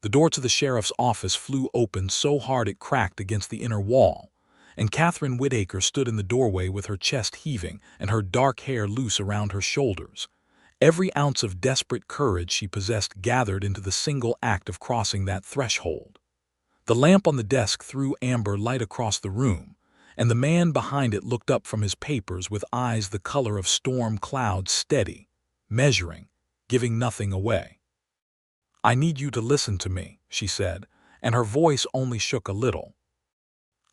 The door to the sheriff's office flew open so hard it cracked against the inner wall, and Catherine Whitaker stood in the doorway with her chest heaving and her dark hair loose around her shoulders. Every ounce of desperate courage she possessed gathered into the single act of crossing that threshold. The lamp on the desk threw amber light across the room, and the man behind it looked up from his papers with eyes the color of storm clouds, steady, measuring, giving nothing away. "I need you to listen to me," she said, and her voice only shook a little.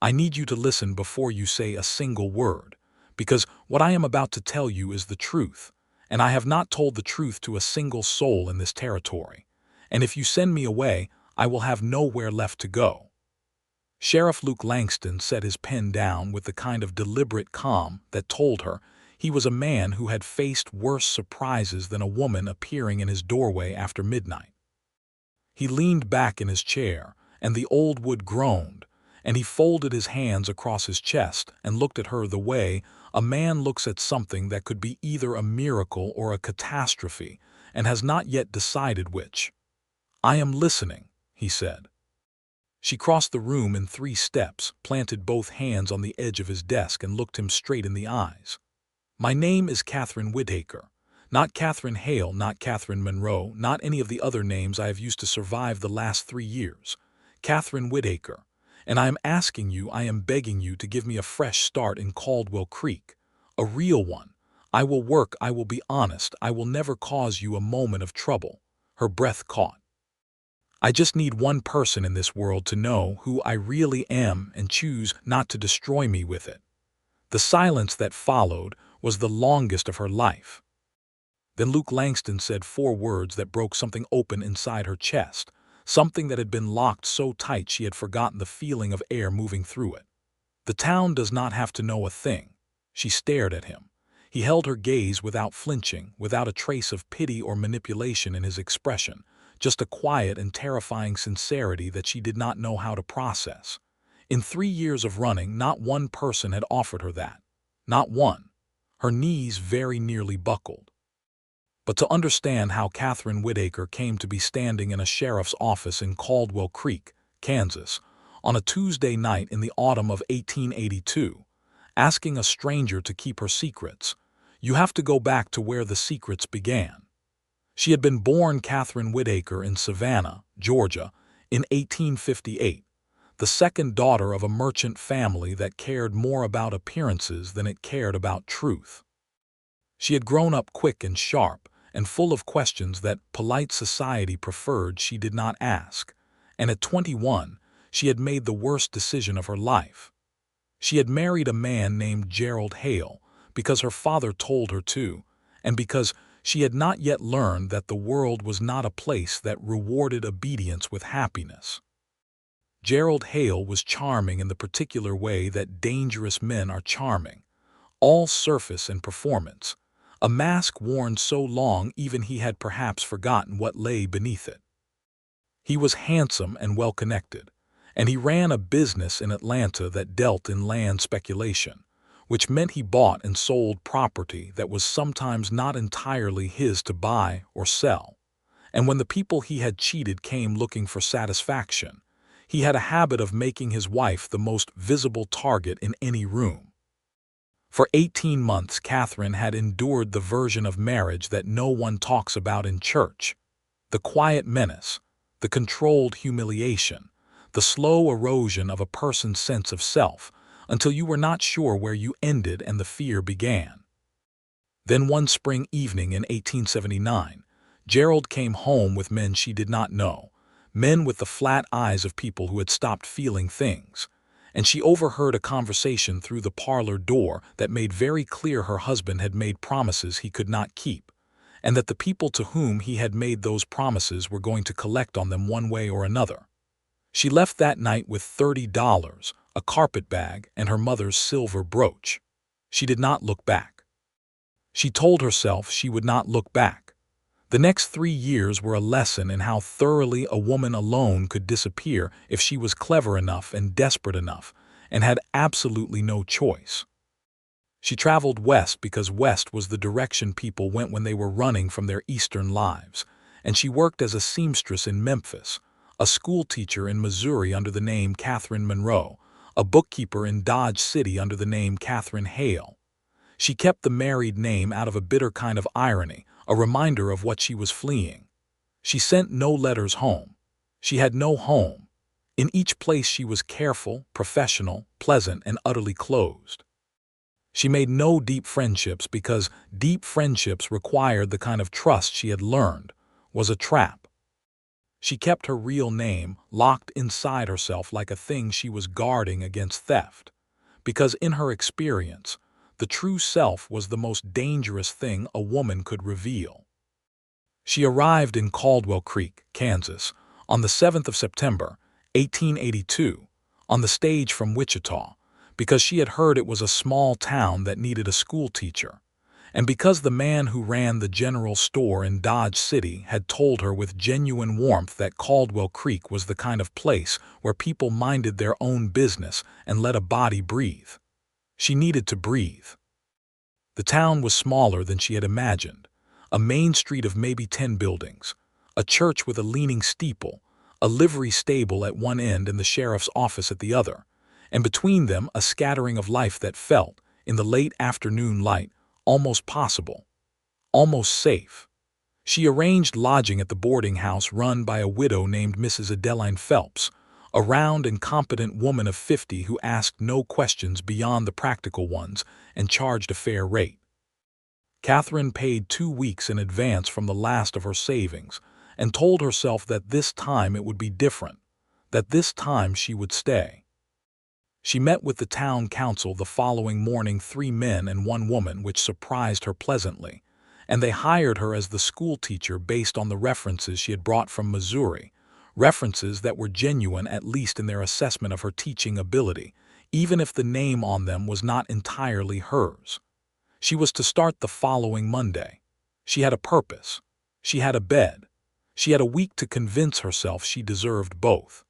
"I need you to listen before you say a single word, because what I am about to tell you is the truth, and I have not told the truth to a single soul in this territory, and if you send me away, I will have nowhere left to go." Sheriff Luke Langston set his pen down with the kind of deliberate calm that told her he was a man who had faced worse surprises than a woman appearing in his doorway after midnight. He leaned back in his chair, and the old wood groaned, and he folded his hands across his chest and looked at her the way a man looks at something that could be either a miracle or a catastrophe and has not yet decided which. "I am listening," he said. She crossed the room in 3 steps, planted both hands on the edge of his desk, and looked him straight in the eyes. "My name is Catherine Whitaker. Not Catherine Hale, not Catherine Monroe, not any of the other names I have used to survive the last 3 years. Catherine Whitaker. And I am asking you, I am begging you to give me a fresh start in Caldwell Creek. A real one. I will work, I will be honest, I will never cause you a moment of trouble." Her breath caught. "I just need one person in this world to know who I really am and choose not to destroy me with it." The silence that followed was the longest of her life. Then Luke Langston said 4 words that broke something open inside her chest, something that had been locked so tight she had forgotten the feeling of air moving through it. "The town does not have to know a thing." She stared at him. He held her gaze without flinching, without a trace of pity or manipulation in his expression, just a quiet and terrifying sincerity that she did not know how to process. In 3 years of running, not one person had offered her that. Not one. Her knees very nearly buckled. But to understand how Catherine Whitaker came to be standing in a sheriff's office in Caldwell Creek, Kansas, on a Tuesday night in the autumn of 1882, asking a stranger to keep her secrets, you have to go back to where the secrets began. She had been born Catherine Whitaker in Savannah, Georgia, in 1858, the second daughter of a merchant family that cared more about appearances than it cared about truth. She had grown up quick and sharp, and full of questions that polite society preferred she did not ask, and at 21, she had made the worst decision of her life. She had married a man named Gerald Hale because her father told her to, and because she had not yet learned that the world was not a place that rewarded obedience with happiness. Gerald Hale was charming in the particular way that dangerous men are charming, all surface and performance, a mask worn so long even he had perhaps forgotten what lay beneath it. He was handsome and well-connected, and he ran a business in Atlanta that dealt in land speculation, which meant he bought and sold property that was sometimes not entirely his to buy or sell. And when the people he had cheated came looking for satisfaction, he had a habit of making his wife the most visible target in any room. For 18 months, Catherine had endured the version of marriage that no one talks about in church, the quiet menace, the controlled humiliation, the slow erosion of a person's sense of self, until you were not sure where you ended and the fear began. Then one spring evening in 1879, Gerald came home with men she did not know, men with the flat eyes of people who had stopped feeling things, and she overheard a conversation through the parlor door that made very clear her husband had made promises he could not keep, and that the people to whom he had made those promises were going to collect on them one way or another. She left that night with $30, a carpetbag, and her mother's silver brooch. She did not look back. She told herself she would not look back. The next 3 years were a lesson in how thoroughly a woman alone could disappear if she was clever enough and desperate enough, and had absolutely no choice. She traveled west because west was the direction people went when they were running from their eastern lives, and she worked as a seamstress in Memphis, a schoolteacher in Missouri under the name Catherine Monroe, a bookkeeper in Dodge City under the name Catherine Hale. She kept the married name out of a bitter kind of irony, a reminder of what she was fleeing. She sent no letters home. She had no home. In each place she was careful, professional, pleasant, and utterly closed. She made no deep friendships because deep friendships required the kind of trust she had learned was a trap. She kept her real name locked inside herself like a thing she was guarding against theft, because in her experience, the true self was the most dangerous thing a woman could reveal. She arrived in Caldwell Creek, Kansas, on the 7th of September, 1882, on the stage from Wichita, because she had heard it was a small town that needed a schoolteacher, and because the man who ran the general store in Dodge City had told her with genuine warmth that Caldwell Creek was the kind of place where people minded their own business and let a body breathe. She needed to breathe. The town was smaller than she had imagined, a main street of maybe 10 buildings, a church with a leaning steeple, a livery stable at one end and the sheriff's office at the other, and between them a scattering of life that felt, in the late afternoon light, almost possible, almost safe. She arranged lodging at the boarding house run by a widow named Mrs. Adeline Phelps, a round and competent woman of 50 who asked no questions beyond the practical ones and charged a fair rate. Catherine paid 2 weeks in advance from the last of her savings and told herself that this time it would be different, that this time she would stay. She met with the town council the following morning, 3 men and 1 woman, which surprised her pleasantly, and they hired her as the schoolteacher based on the references she had brought from Missouri, references that were genuine at least in their assessment of her teaching ability, even if the name on them was not entirely hers. She was to start the following Monday. She had a purpose. She had a bed. She had a week to convince herself she deserved both.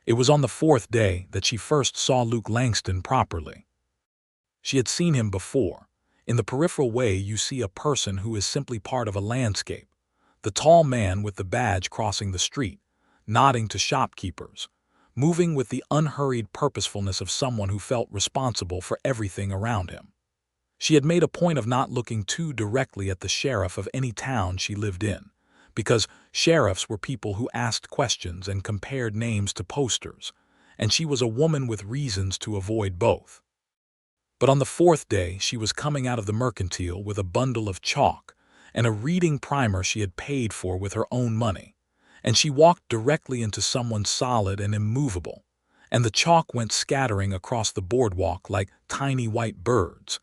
It was on the 4th day that she first saw Luke Langston properly. She had seen him before. In the peripheral way you see a person who is simply part of a landscape. The tall man with the badge crossing the street, nodding to shopkeepers, moving with the unhurried purposefulness of someone who felt responsible for everything around him. She had made a point of not looking too directly at the sheriff of any town she lived in, because sheriffs were people who asked questions and compared names to posters, and she was a woman with reasons to avoid both. But on the 4th day she was coming out of the mercantile with a bundle of chalk and a reading primer she had paid for with her own money, and she walked directly into someone solid and immovable, and the chalk went scattering across the boardwalk like tiny white birds,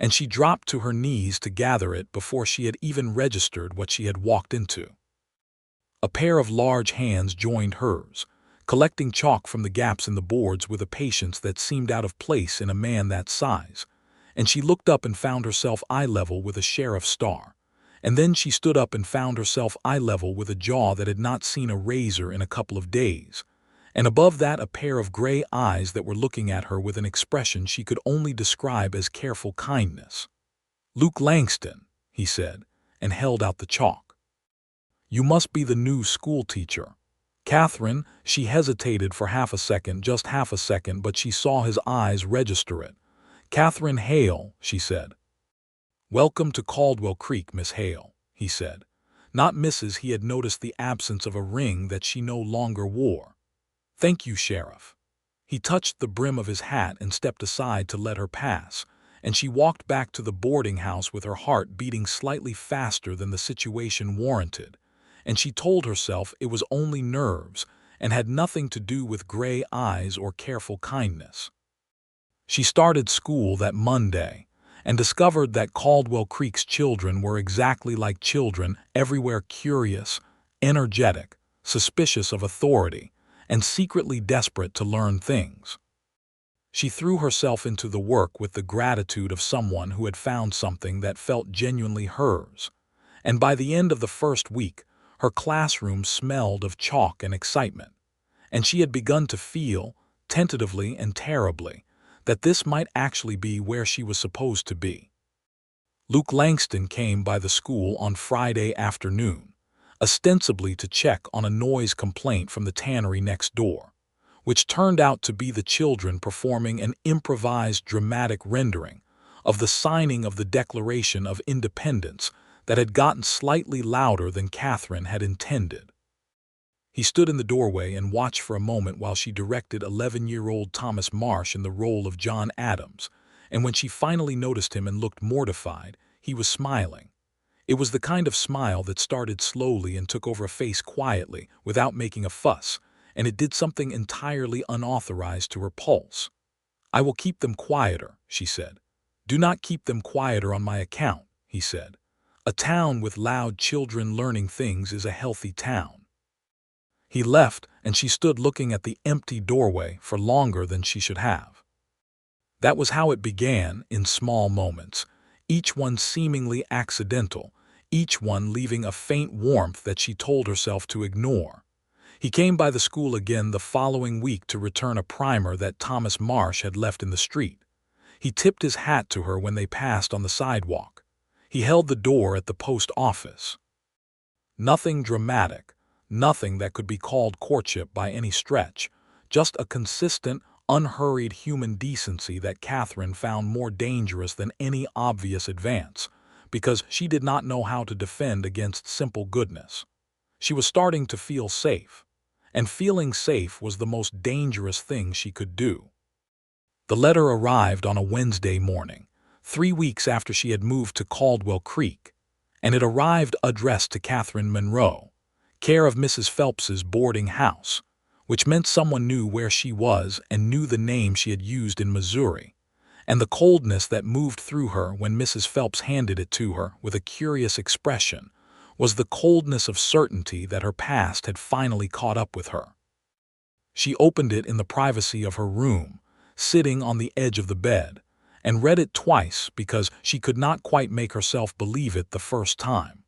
and she dropped to her knees to gather it before she had even registered what she had walked into. A pair of large hands joined hers, collecting chalk from the gaps in the boards with a patience that seemed out of place in a man that size, and she looked up and found herself eye-level with a sheriff's star, and then she stood up and found herself eye-level with a jaw that had not seen a razor in a couple of days, and above that a pair of gray eyes that were looking at her with an expression she could only describe as careful kindness. "Luke Langston," he said, and held out the chalk. "You must be the new schoolteacher." Catherine, she hesitated for half a second, just half a second, but she saw his eyes register it. "Catherine Hale," she said. "Welcome to Caldwell Creek, Miss Hale," he said. Not Mrs. He had noticed the absence of a ring that she no longer wore. "Thank you, Sheriff." He touched the brim of his hat and stepped aside to let her pass, and she walked back to the boarding house with her heart beating slightly faster than the situation warranted, and she told herself it was only nerves and had nothing to do with gray eyes or careful kindness. She started school that Monday and discovered that Caldwell Creek's children were exactly like children everywhere, curious, energetic, suspicious of authority, and secretly desperate to learn things. She threw herself into the work with the gratitude of someone who had found something that felt genuinely hers, and by the end of the first week, her classroom smelled of chalk and excitement, and she had begun to feel, tentatively and terribly, that this might actually be where she was supposed to be. Luke Langston came by the school on Friday afternoon, ostensibly to check on a noise complaint from the tannery next door, which turned out to be the children performing an improvised dramatic rendering of the signing of the Declaration of Independence that had gotten slightly louder than Catherine had intended. He stood in the doorway and watched for a moment while she directed 11-year-old Thomas Marsh in the role of John Adams, and when she finally noticed him and looked mortified, he was smiling. It was the kind of smile that started slowly and took over a face quietly, without making a fuss, and it did something entirely unauthorized to her pulse. "I will keep them quieter," she said. "Do not keep them quieter on my account," he said. "A town with loud children learning things is a healthy town." He left, and she stood looking at the empty doorway for longer than she should have. That was how it began, in small moments, each one seemingly accidental, each one leaving a faint warmth that she told herself to ignore. He came by the school again the following week to return a primer that Thomas Marsh had left in the street. He tipped his hat to her when they passed on the sidewalk. He held the door at the post office. Nothing dramatic, nothing that could be called courtship by any stretch, just a consistent, unhurried human decency that Catherine found more dangerous than any obvious advance, because she did not know how to defend against simple goodness. She was starting to feel safe, and feeling safe was the most dangerous thing she could do. The letter arrived on a Wednesday morning, 3 weeks after she had moved to Caldwell Creek, and it arrived addressed to Catherine Monroe, care of Mrs. Phelps's boarding house, which meant someone knew where she was and knew the name she had used in Missouri, and the coldness that moved through her when Mrs. Phelps handed it to her with a curious expression was the coldness of certainty that her past had finally caught up with her. She opened it in the privacy of her room, sitting on the edge of the bed, and read it twice because she could not quite make herself believe it the first time.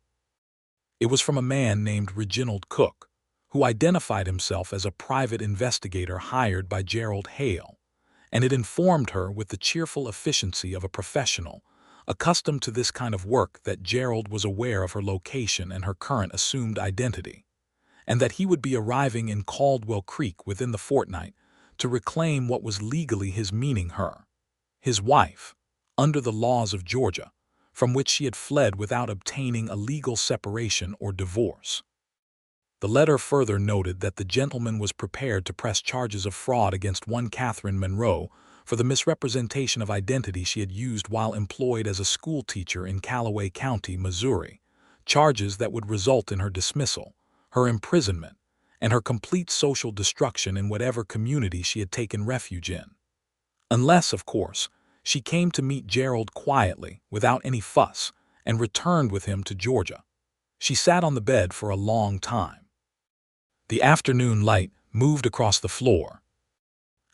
It was from a man named Reginald Cook, who identified himself as a private investigator hired by Gerald Hale, and it informed her with the cheerful efficiency of a professional, accustomed to this kind of work, that Gerald was aware of her location and her current assumed identity, and that he would be arriving in Caldwell Creek within the fortnight to reclaim what was legally his, meaning her, his wife, under the laws of Georgia, from which she had fled without obtaining a legal separation or divorce. The letter further noted that the gentleman was prepared to press charges of fraud against one Catherine Monroe for the misrepresentation of identity she had used while employed as a school teacher in Callaway County, Missouri, charges that would result in her dismissal, her imprisonment, and her complete social destruction in whatever community she had taken refuge in. Unless, of course, she came to meet Gerald quietly, without any fuss, and returned with him to Georgia. She sat on the bed for a long time. The afternoon light moved across the floor.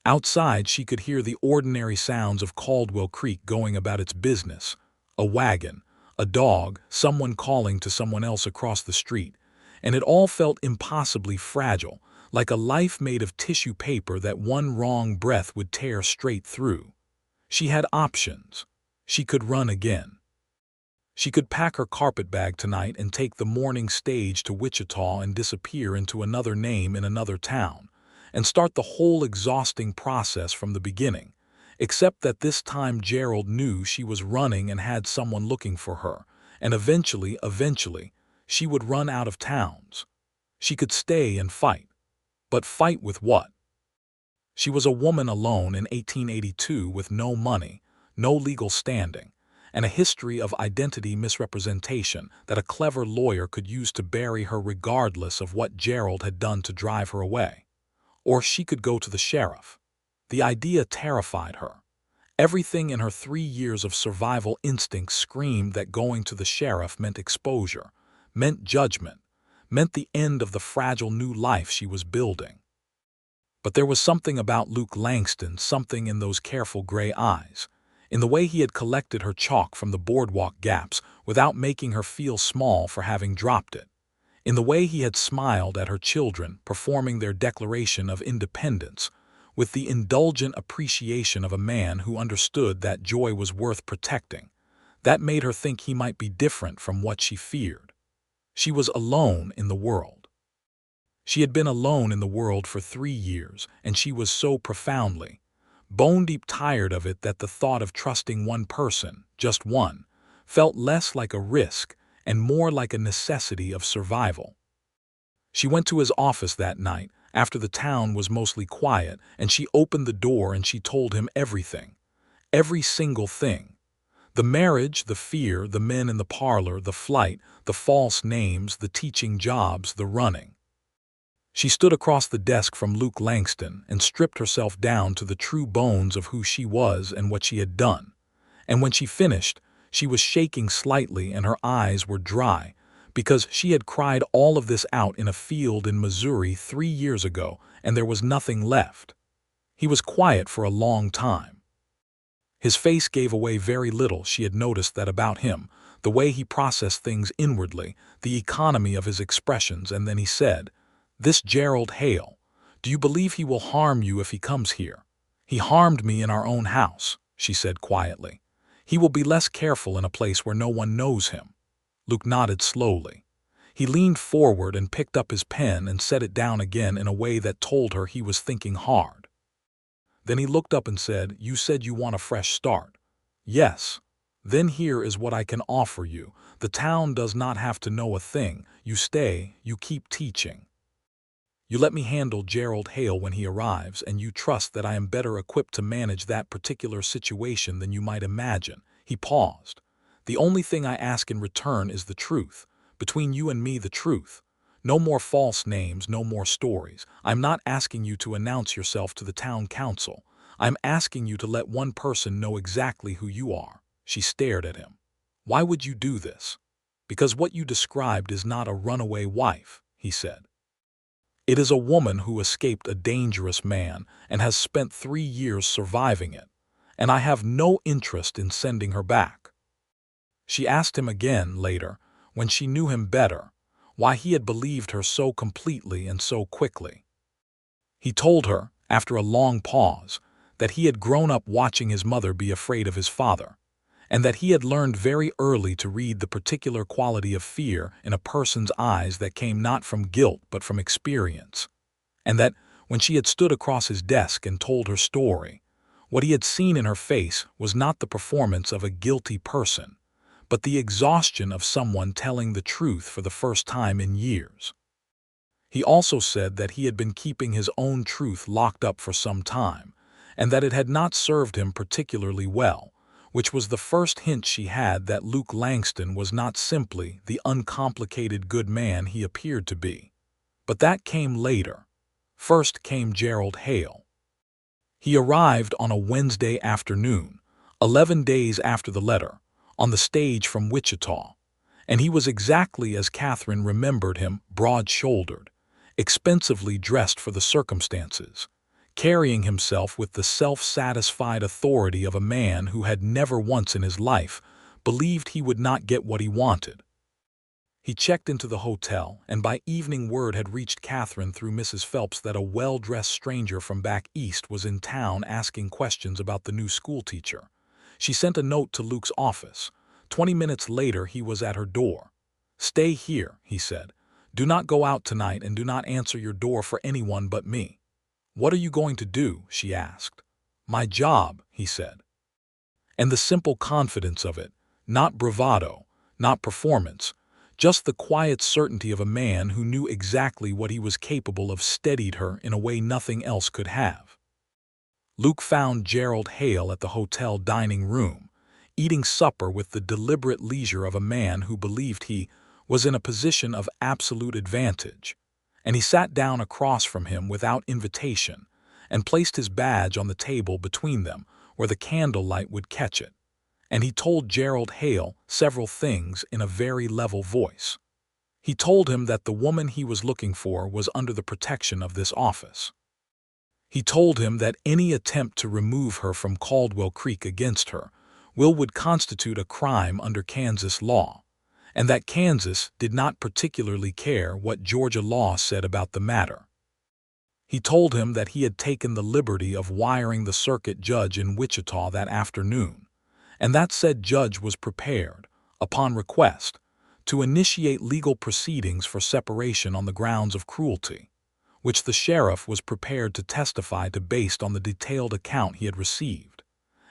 Outside, she could hear the ordinary sounds of Caldwell Creek going about its business: a wagon, a dog, someone calling to someone else across the street, and it all felt impossibly fragile, like a life made of tissue paper that one wrong breath would tear straight through. She had options. She could run again. She could pack her carpetbag tonight and take the morning stage to Wichita and disappear into another name in another town, and start the whole exhausting process from the beginning, except that this time Gerald knew she was running and had someone looking for her, and eventually, she would run out of towns. She could stay and fight. But fight with what? She was a woman alone in 1882 with no money, no legal standing, and a history of identity misrepresentation that a clever lawyer could use to bury her regardless of what Gerald had done to drive her away. Or she could go to the sheriff. The idea terrified her. Everything in her 3 years of survival instinct screamed that going to the sheriff meant exposure, meant judgment, meant the end of the fragile new life she was building. But there was something about Luke Langston, something in those careful gray eyes, in the way he had collected her chalk from the boardwalk gaps without making her feel small for having dropped it, in the way he had smiled at her children performing their Declaration of Independence with the indulgent appreciation of a man who understood that joy was worth protecting, that made her think he might be different from what she feared. She was alone in the world. She had been alone in the world for 3 years, and she was so profoundly, bone-deep tired of it that the thought of trusting one person, just one, felt less like a risk and more like a necessity of survival. She went to his office that night, after the town was mostly quiet, and she opened the door and she told him everything. Every single thing. The marriage, the fear, the men in the parlor, the flight, the false names, the teaching jobs, the running. She stood across the desk from Luke Langston and stripped herself down to the true bones of who she was and what she had done. And when she finished, she was shaking slightly and her eyes were dry, because she had cried all of this out in a field in Missouri 3 years ago, and there was nothing left. He was quiet for a long time. His face gave away very little. She had noticed that about him, the way he processed things inwardly, the economy of his expressions, and then he said, "This Gerald Hale, do you believe he will harm you if he comes here?" "He harmed me in our own house," she said quietly. "He will be less careful in a place where no one knows him." Luke nodded slowly. He leaned forward and picked up his pen and set it down again in a way that told her he was thinking hard. Then he looked up and said, "You said you want a fresh start." "Yes. Then here is what I can offer you. The town does not have to know a thing. You stay, you keep teaching. You let me handle Gerald Hale when he arrives, and you trust that I am better equipped to manage that particular situation than you might imagine." He paused. "The only thing I ask in return is the truth. Between you and me, the truth. No more false names, no more stories. I'm not asking you to announce yourself to the town council. I'm asking you to let one person know exactly who you are." She stared at him. "Why would you do this?" "Because what you described is not a runaway wife," he said. "It is a woman who escaped a dangerous man and has spent 3 years surviving it, and I have no interest in sending her back." She asked him again later, when she knew him better, why he had believed her so completely and so quickly. He told her, after a long pause, that he had grown up watching his mother be afraid of his father, and that he had learned very early to read the particular quality of fear in a person's eyes that came not from guilt but from experience, and that, when she had stood across his desk and told her story, what he had seen in her face was not the performance of a guilty person, but the exhaustion of someone telling the truth for the first time in years. He also said that he had been keeping his own truth locked up for some time, and that it had not served him particularly well, which was the first hint she had that Luke Langston was not simply the uncomplicated good man he appeared to be. But that came later. First came Gerald Hale. He arrived on a Wednesday afternoon, 11 days after the letter, on the stage from Wichita, and he was exactly as Catherine remembered him, broad-shouldered, expensively dressed for the circumstances, carrying himself with the self-satisfied authority of a man who had never once in his life believed he would not get what he wanted. He checked into the hotel, and by evening word had reached Catherine through Mrs. Phelps that a well-dressed stranger from back east was in town asking questions about the new schoolteacher. She sent a note to Luke's office. 20 minutes later he was at her door. "Stay here," he said. "Do not go out tonight and do not answer your door for anyone but me." "What are you going to do?" she asked. "My job," he said. And the simple confidence of it, not bravado, not performance, just the quiet certainty of a man who knew exactly what he was capable of, steadied her in a way nothing else could have. Luke found Gerald Hale at the hotel dining room, eating supper with the deliberate leisure of a man who believed he was in a position of absolute advantage, and he sat down across from him without invitation and placed his badge on the table between them where the candlelight would catch it, and he told Gerald Hale several things in a very level voice. He told him that the woman he was looking for was under the protection of this office. He told him that any attempt to remove her from Caldwell Creek against her will would constitute a crime under Kansas law, and that Kansas did not particularly care what Georgia law said about the matter. He told him that he had taken the liberty of wiring the circuit judge in Wichita that afternoon, and that said judge was prepared, upon request, to initiate legal proceedings for separation on the grounds of cruelty, which the sheriff was prepared to testify to based on the detailed account he had received,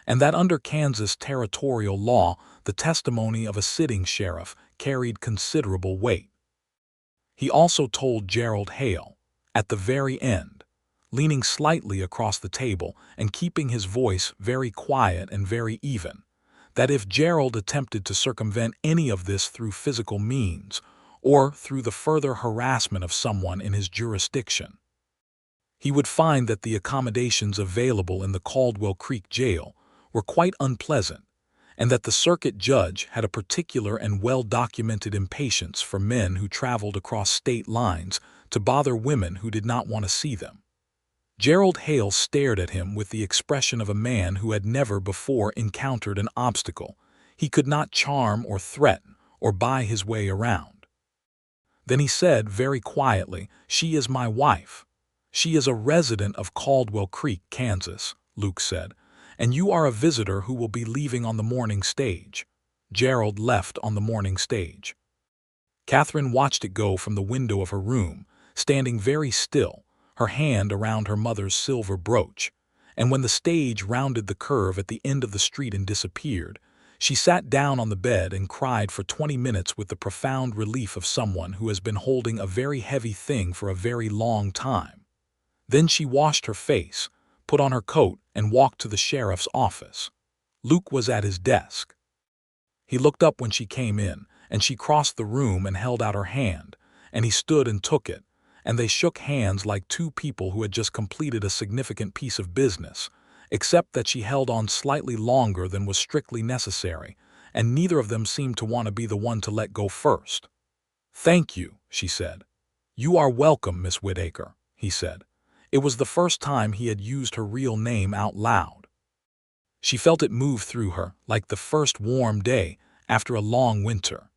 and that under Kansas territorial law, the testimony of a sitting sheriff carried considerable weight. He also told Gerald Hale, at the very end, leaning slightly across the table and keeping his voice very quiet and very even, that if Gerald attempted to circumvent any of this through physical means or through the further harassment of someone in his jurisdiction, he would find that the accommodations available in the Caldwell Creek jail were quite unpleasant, and that the circuit judge had a particular and well-documented impatience for men who traveled across state lines to bother women who did not want to see them. Gerald Hale stared at him with the expression of a man who had never before encountered an obstacle he could not charm or threaten or buy his way around. Then he said very quietly, "She is my wife. She is a resident of Caldwell Creek, Kansas," Luke said, "and you are a visitor who will be leaving on the morning stage." Gerald left on the morning stage. Catherine watched it go from the window of her room, standing very still, her hand around her mother's silver brooch, and when the stage rounded the curve at the end of the street and disappeared, she sat down on the bed and cried for 20 minutes with the profound relief of someone who has been holding a very heavy thing for a very long time. Then she washed her face, put on her coat, and walked to the sheriff's office. Luke was at his desk. He looked up when she came in, and she crossed the room and held out her hand, and he stood and took it, and they shook hands like two people who had just completed a significant piece of business, except that she held on slightly longer than was strictly necessary, and neither of them seemed to want to be the one to let go first. "Thank you," she said. "You are welcome, Miss Whitaker," he said. It was the first time he had used her real name out loud. She felt it move through her like the first warm day after a long winter.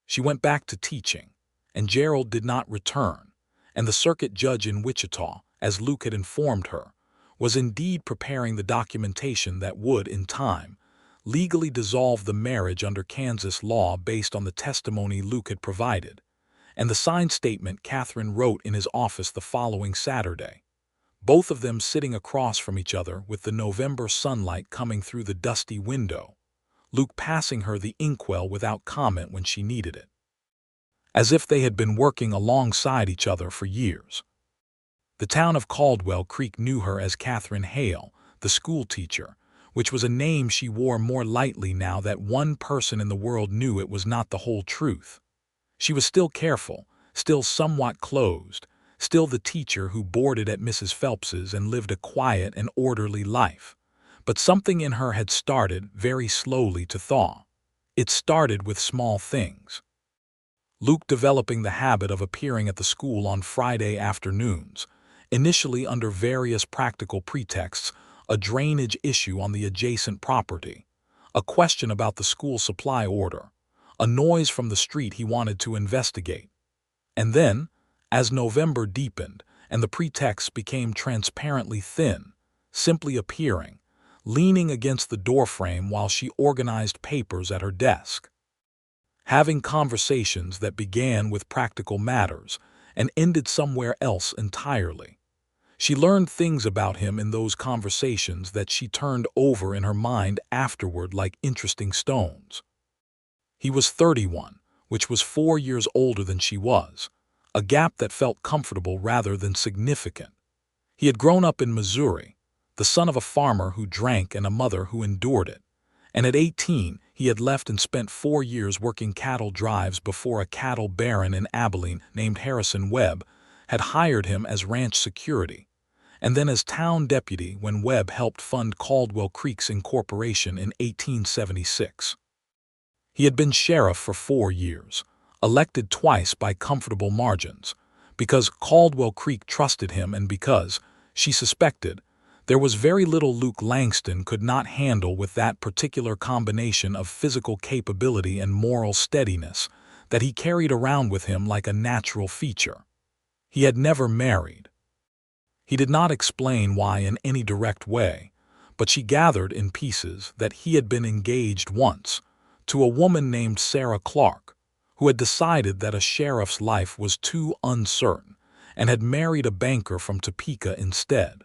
She went back to teaching, and Gerald did not return, and the circuit judge in Wichita, as Luke had informed her, was indeed preparing the documentation that would, in time, legally dissolve the marriage under Kansas law based on the testimony Luke had provided, and the signed statement Catherine wrote in his office the following Saturday, both of them sitting across from each other with the November sunlight coming through the dusty window, Luke passing her the inkwell without comment when she needed it, as if they had been working alongside each other for years. The town of Caldwell Creek knew her as Catherine Hale, the school teacher, which was a name she wore more lightly now that one person in the world knew it was not the whole truth. She was still careful, still somewhat closed, still the teacher who boarded at Mrs. Phelps's and lived a quiet and orderly life. But something in her had started very slowly to thaw. It started with small things. Luke developing the habit of appearing at the school on Friday afternoons, initially under various practical pretexts, a drainage issue on the adjacent property, a question about the school supply order, a noise from the street he wanted to investigate. And then, as November deepened and the pretexts became transparently thin, simply appearing, leaning against the doorframe while she organized papers at her desk, having conversations that began with practical matters and ended somewhere else entirely. She learned things about him in those conversations that she turned over in her mind afterward like interesting stones. He was 31, which was 4 years older than she was, a gap that felt comfortable rather than significant. He had grown up in Missouri, the son of a farmer who drank and a mother who endured it, and at 18 he had left and spent 4 years working cattle drives before a cattle baron in Abilene named Harrison Webb had hired him as ranch security, and then as town deputy when Webb helped fund Caldwell Creek's incorporation in 1876. He had been sheriff for 4 years, elected twice by comfortable margins, because Caldwell Creek trusted him and because, she suspected, there was very little Luke Langston could not handle with that particular combination of physical capability and moral steadiness that he carried around with him like a natural feature. He had never married. He did not explain why in any direct way, but she gathered in pieces that he had been engaged once to a woman named Sarah Clark, who had decided that a sheriff's life was too uncertain and had married a banker from Topeka instead.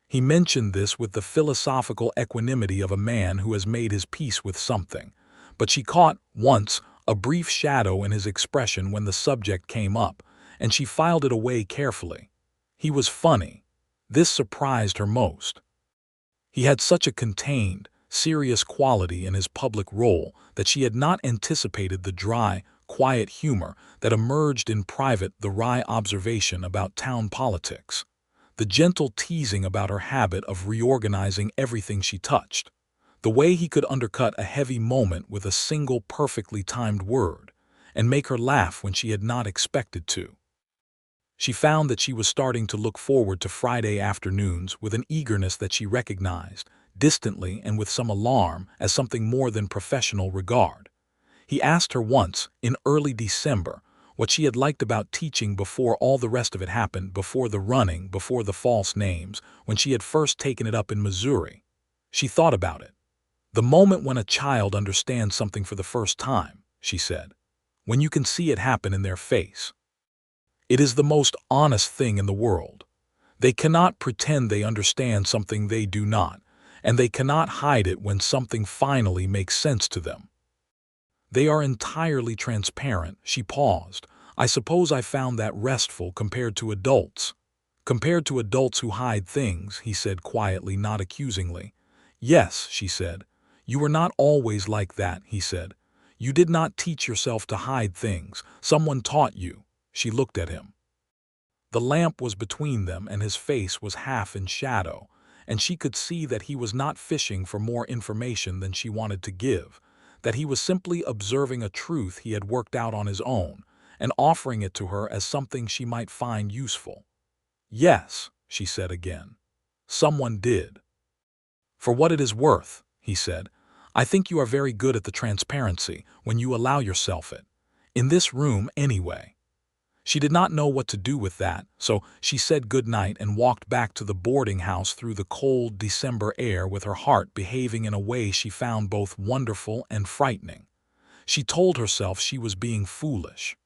He mentioned this with the philosophical equanimity of a man who has made his peace with something, but she caught, once, a brief shadow in his expression when the subject came up, and she filed it away carefully. He was funny. This surprised her most. He had such a contained, serious quality in his public role that she had not anticipated the dry, quiet humor that emerged in private, the wry observation about town politics, the gentle teasing about her habit of reorganizing everything she touched, the way he could undercut a heavy moment with a single perfectly timed word and make her laugh when she had not expected to. She found that she was starting to look forward to Friday afternoons with an eagerness that she recognized, distantly and with some alarm, as something more than professional regard. He asked her once, in early December, what she had liked about teaching before all the rest of it happened, before the running, before the false names, when she had first taken it up in Missouri. She thought about it. The moment when a child understands something for the first time, she said, when you can see it happen in their face. It is the most honest thing in the world. They cannot pretend they understand something they do not, and they cannot hide it when something finally makes sense to them. They are entirely transparent. She paused. I suppose I found that restful compared to adults. Compared to adults who hide things, he said quietly, not accusingly. Yes, she said. You were not always like that, he said. You did not teach yourself to hide things. Someone taught you. She looked at him. The lamp was between them and his face was half in shadow, and she could see that he was not fishing for more information than she wanted to give, that he was simply observing a truth he had worked out on his own and offering it to her as something she might find useful. Yes, she said again. Someone did. For what it is worth, he said, I think you are very good at the transparency when you allow yourself it. In this room, anyway. She did not know what to do with that, so she said good night and walked back to the boarding house through the cold December air with her heart behaving in a way she found both wonderful and frightening. She told herself she was being foolish.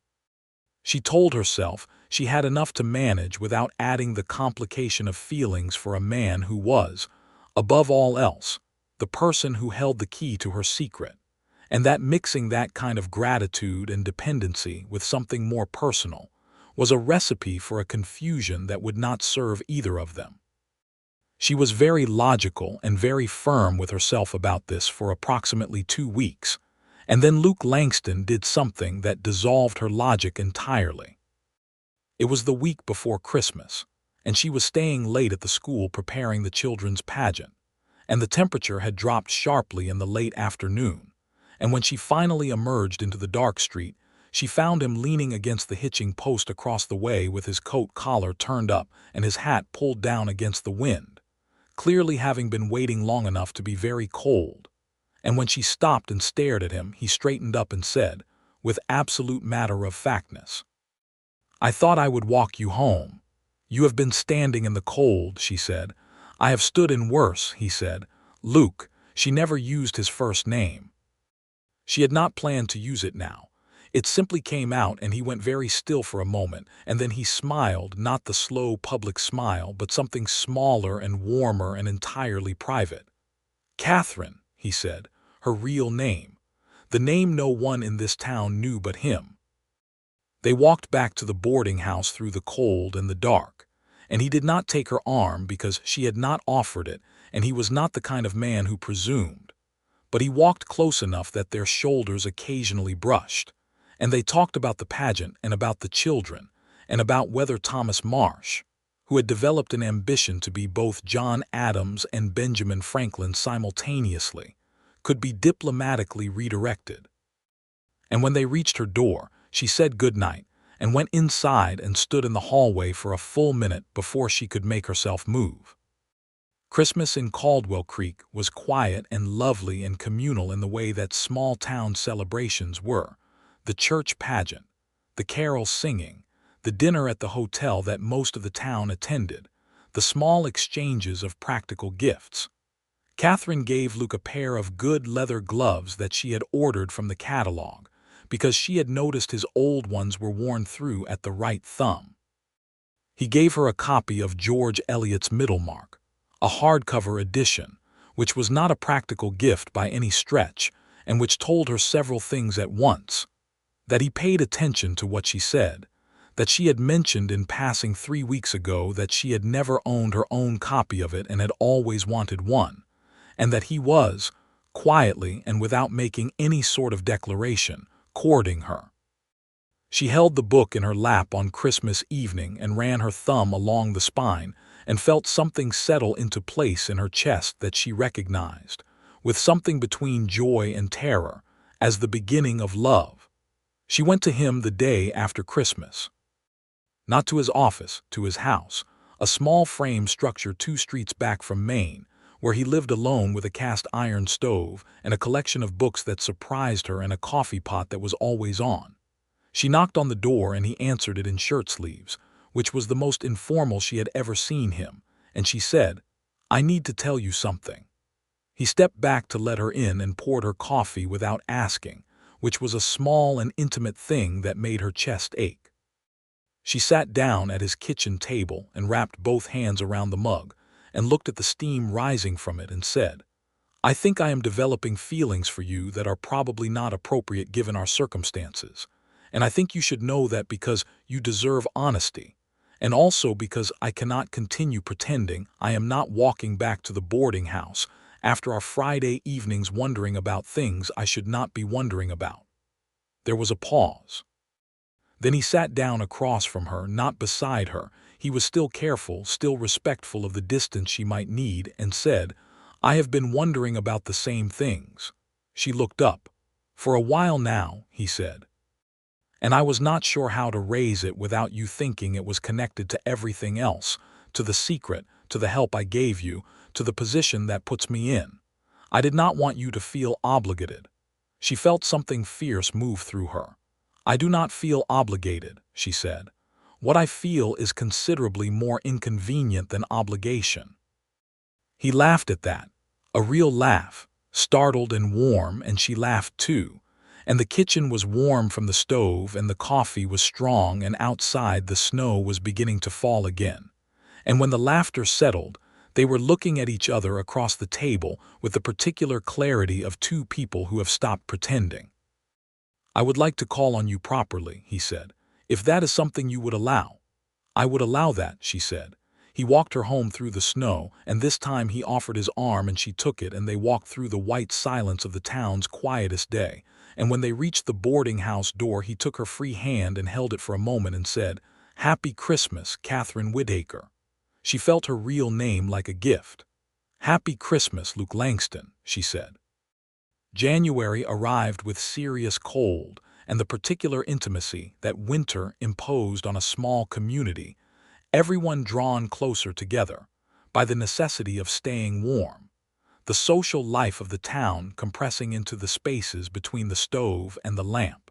She told herself she had enough to manage without adding the complication of feelings for a man who was, above all else, the person who held the key to her secret, and that mixing that kind of gratitude and dependency with something more personal was a recipe for a confusion that would not serve either of them. She was very logical and very firm with herself about this for approximately 2 weeks, and then Luke Langston did something that dissolved her logic entirely. It was the week before Christmas, and she was staying late at the school preparing the children's pageant, and the temperature had dropped sharply in the late afternoon, and when she finally emerged into the dark street, she found him leaning against the hitching post across the way with his coat collar turned up and his hat pulled down against the wind, clearly having been waiting long enough to be very cold. And when she stopped and stared at him, he straightened up and said, with absolute matter-of-factness, I thought I would walk you home. You have been standing in the cold, she said. I have stood in worse, he said. Luke, she never used his first name. She had not planned to use it now. It simply came out and he went very still for a moment, and then he smiled, not the slow public smile, but something smaller and warmer and entirely private. Catherine, he said, her real name. The name no one in this town knew but him. They walked back to the boarding house through the cold and the dark, and he did not take her arm because she had not offered it, and he was not the kind of man who presumed. But he walked close enough that their shoulders occasionally brushed, and they talked about the pageant and about the children, and about whether Thomas Marsh, who had developed an ambition to be both John Adams and Benjamin Franklin simultaneously, could be diplomatically redirected. And when they reached her door, she said good night and went inside and stood in the hallway for a full minute before she could make herself move. Christmas in Caldwell Creek was quiet and lovely and communal in the way that small-town celebrations were. The church pageant, the carols singing, the dinner at the hotel that most of the town attended, the small exchanges of practical gifts. Catherine gave Luke a pair of good leather gloves that she had ordered from the catalog, because she had noticed his old ones were worn through at the right thumb. He gave her a copy of George Eliot's Middlemarch, a hardcover edition, which was not a practical gift by any stretch, and which told her several things at once: that he paid attention to what she said, that she had mentioned in passing 3 weeks ago that she had never owned her own copy of it and had always wanted one, and that he was, quietly and without making any sort of declaration, courting her. She held the book in her lap on Christmas evening and ran her thumb along the spine and felt something settle into place in her chest that she recognized, with something between joy and terror, as the beginning of love. She went to him the day after Christmas. Not to his office, to his house, a small frame structure 2 streets back from Maine, where he lived alone with a cast-iron stove and a collection of books that surprised her and a coffee pot that was always on. She knocked on the door and he answered it in shirt sleeves, which was the most informal she had ever seen him, and she said, "I need to tell you something." He stepped back to let her in and poured her coffee without asking, which was a small and intimate thing that made her chest ache. She sat down at his kitchen table and wrapped both hands around the mug and looked at the steam rising from it and said, "I think I am developing feelings for you that are probably not appropriate given our circumstances. And I think you should know that because you deserve honesty, and also because I cannot continue pretending I am not walking back to the boarding house after our Friday evenings wondering about things I should not be wondering about." There was a pause. Then he sat down across from her, not beside her. He was still careful, still respectful of the distance she might need, and said, "I have been wondering about the same things." She looked up. "For a while now," he said. "And I was not sure how to raise it without you thinking it was connected to everything else, to the secret, to the help I gave you, to the position that puts me in. I did not want you to feel obligated." She felt something fierce move through her. "I do not feel obligated," she said. "What I feel is considerably more inconvenient than obligation." He laughed at that, a real laugh, startled and warm, and she laughed too. And the kitchen was warm from the stove, and the coffee was strong, and outside the snow was beginning to fall again. And when the laughter settled, they were looking at each other across the table with the particular clarity of 2 people who have stopped pretending. "I would like to call on you properly," he said, "if that is something you would allow." "I would allow that," she said. He walked her home through the snow, and this time he offered his arm and she took it, and they walked through the white silence of the town's quietest day. And when they reached the boarding house door, he took her free hand and held it for a moment and said, "Happy Christmas, Catherine Whitaker." She felt her real name like a gift. "Happy Christmas, Luke Langston," she said. January arrived with serious cold and the particular intimacy that winter imposed on a small community, everyone drawn closer together by the necessity of staying warm, the social life of the town compressing into the spaces between the stove and the lamp.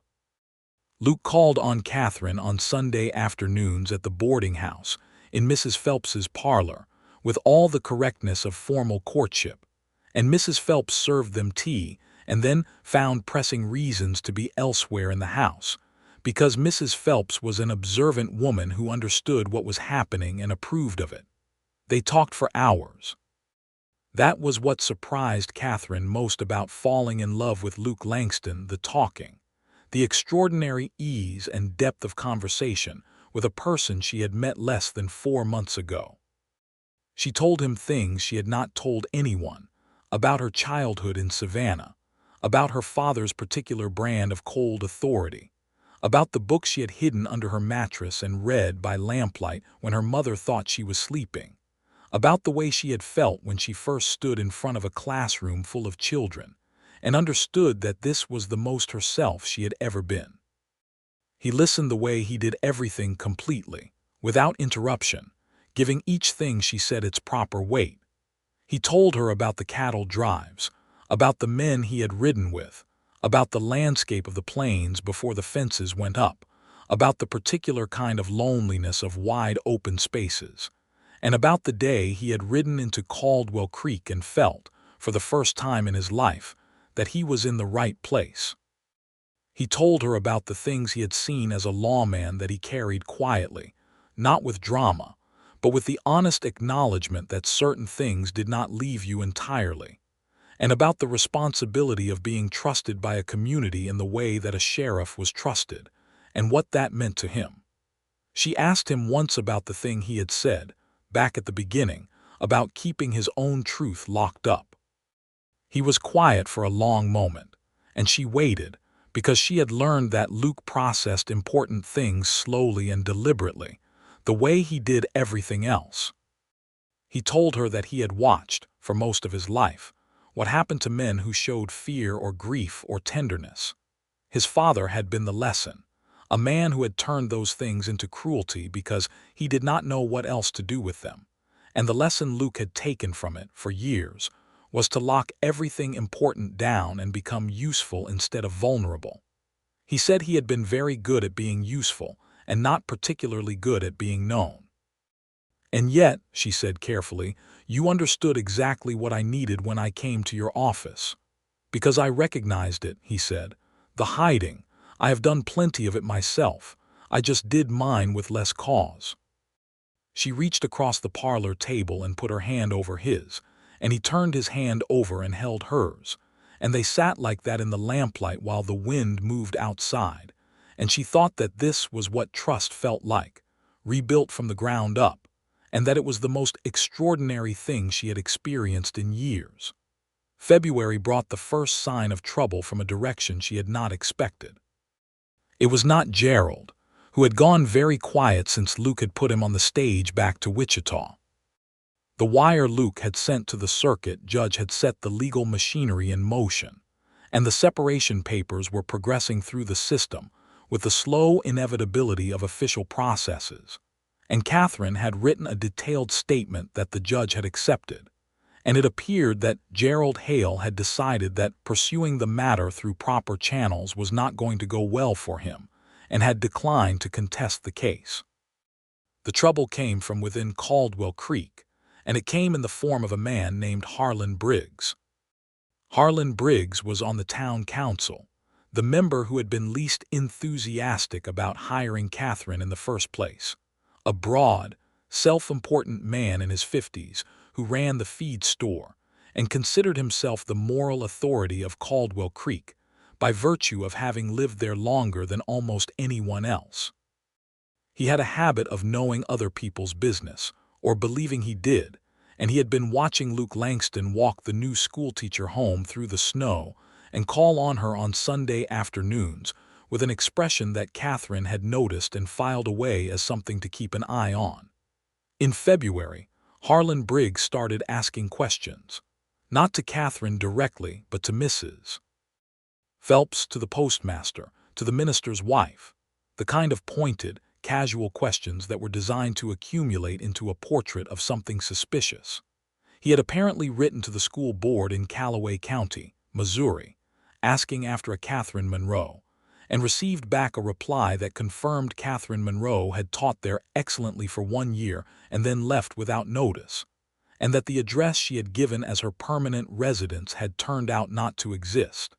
Luke called on Catherine on Sunday afternoons at the boarding house in Mrs. Phelps's parlor with all the correctness of formal courtship, and Mrs. Phelps served them tea and then found pressing reasons to be elsewhere in the house, because Mrs. Phelps was an observant woman who understood what was happening and approved of it. They talked for hours. That was what surprised Catherine most about falling in love with Luke Langston, the talking, the extraordinary ease and depth of conversation with a person she had met less than 4 months ago. She told him things she had not told anyone, about her childhood in Savannah, about her father's particular brand of cold authority, about the book she had hidden under her mattress and read by lamplight when her mother thought she was sleeping, about the way she had felt when she first stood in front of a classroom full of children and understood that this was the most herself she had ever been. He listened the way he did everything completely, without interruption, giving each thing she said its proper weight. He told her about the cattle drives, about the men he had ridden with, about the landscape of the plains before the fences went up, about the particular kind of loneliness of wide open spaces, and about the day he had ridden into Caldwell Creek and felt, for the first time in his life, that he was in the right place. He told her about the things he had seen as a lawman that he carried quietly, not with drama, but with the honest acknowledgement that certain things did not leave you entirely, and about the responsibility of being trusted by a community in the way that a sheriff was trusted, and what that meant to him. She asked him once about the thing he had said, back at the beginning, about keeping his own truth locked up. He was quiet for a long moment, and she waited, because she had learned that Luke processed important things slowly and deliberately, the way he did everything else. He told her that he had watched, for most of his life, what happened to men who showed fear or grief or tenderness. His father had been the lesson, a man who had turned those things into cruelty because he did not know what else to do with them, and the lesson Luke had taken from it for years was to lock everything important down and become useful instead of vulnerable. He said he had been very good at being useful and not particularly good at being known. "And yet," she said carefully, "you understood exactly what I needed when I came to your office." "Because I recognized it," he said. "The hiding. I have done plenty of it myself. I just did mine with less cause." She reached across the parlor table and put her hand over his, and he turned his hand over and held hers, and they sat like that in the lamplight while the wind moved outside, and she thought that this was what trust felt like, rebuilt from the ground up, and that it was the most extraordinary thing she had experienced in years. February brought the first sign of trouble from a direction she had not expected. It was not Gerald, who had gone very quiet since Luke had put him on the stage back to Wichita. The wire Luke had sent to the circuit judge had set the legal machinery in motion, and the separation papers were progressing through the system with the slow inevitability of official processes, and Catherine had written a detailed statement that the judge had accepted, and it appeared that Gerald Hale had decided that pursuing the matter through proper channels was not going to go well for him, and had declined to contest the case. The trouble came from within Caldwell Creek, and it came in the form of a man named Harlan Briggs. Harlan Briggs was on the town council, the member who had been least enthusiastic about hiring Catherine in the first place, a broad, self-important man in his 50s who ran the feed store and considered himself the moral authority of Caldwell Creek by virtue of having lived there longer than almost anyone else. He had a habit of knowing other people's business, or believing he did, and he had been watching Luke Langston walk the new schoolteacher home through the snow and call on her on Sunday afternoons with an expression that Catherine had noticed and filed away as something to keep an eye on. In February, Harlan Briggs started asking questions, not to Catherine directly, but to Mrs. Phelps, to the postmaster, to the minister's wife, the kind of pointed, casual questions that were designed to accumulate into a portrait of something suspicious. He had apparently written to the school board in Callaway County, Missouri, asking after a Catherine Monroe, and received back a reply that confirmed Catherine Monroe had taught there excellently for 1 year and then left without notice, and that the address she had given as her permanent residence had turned out not to exist.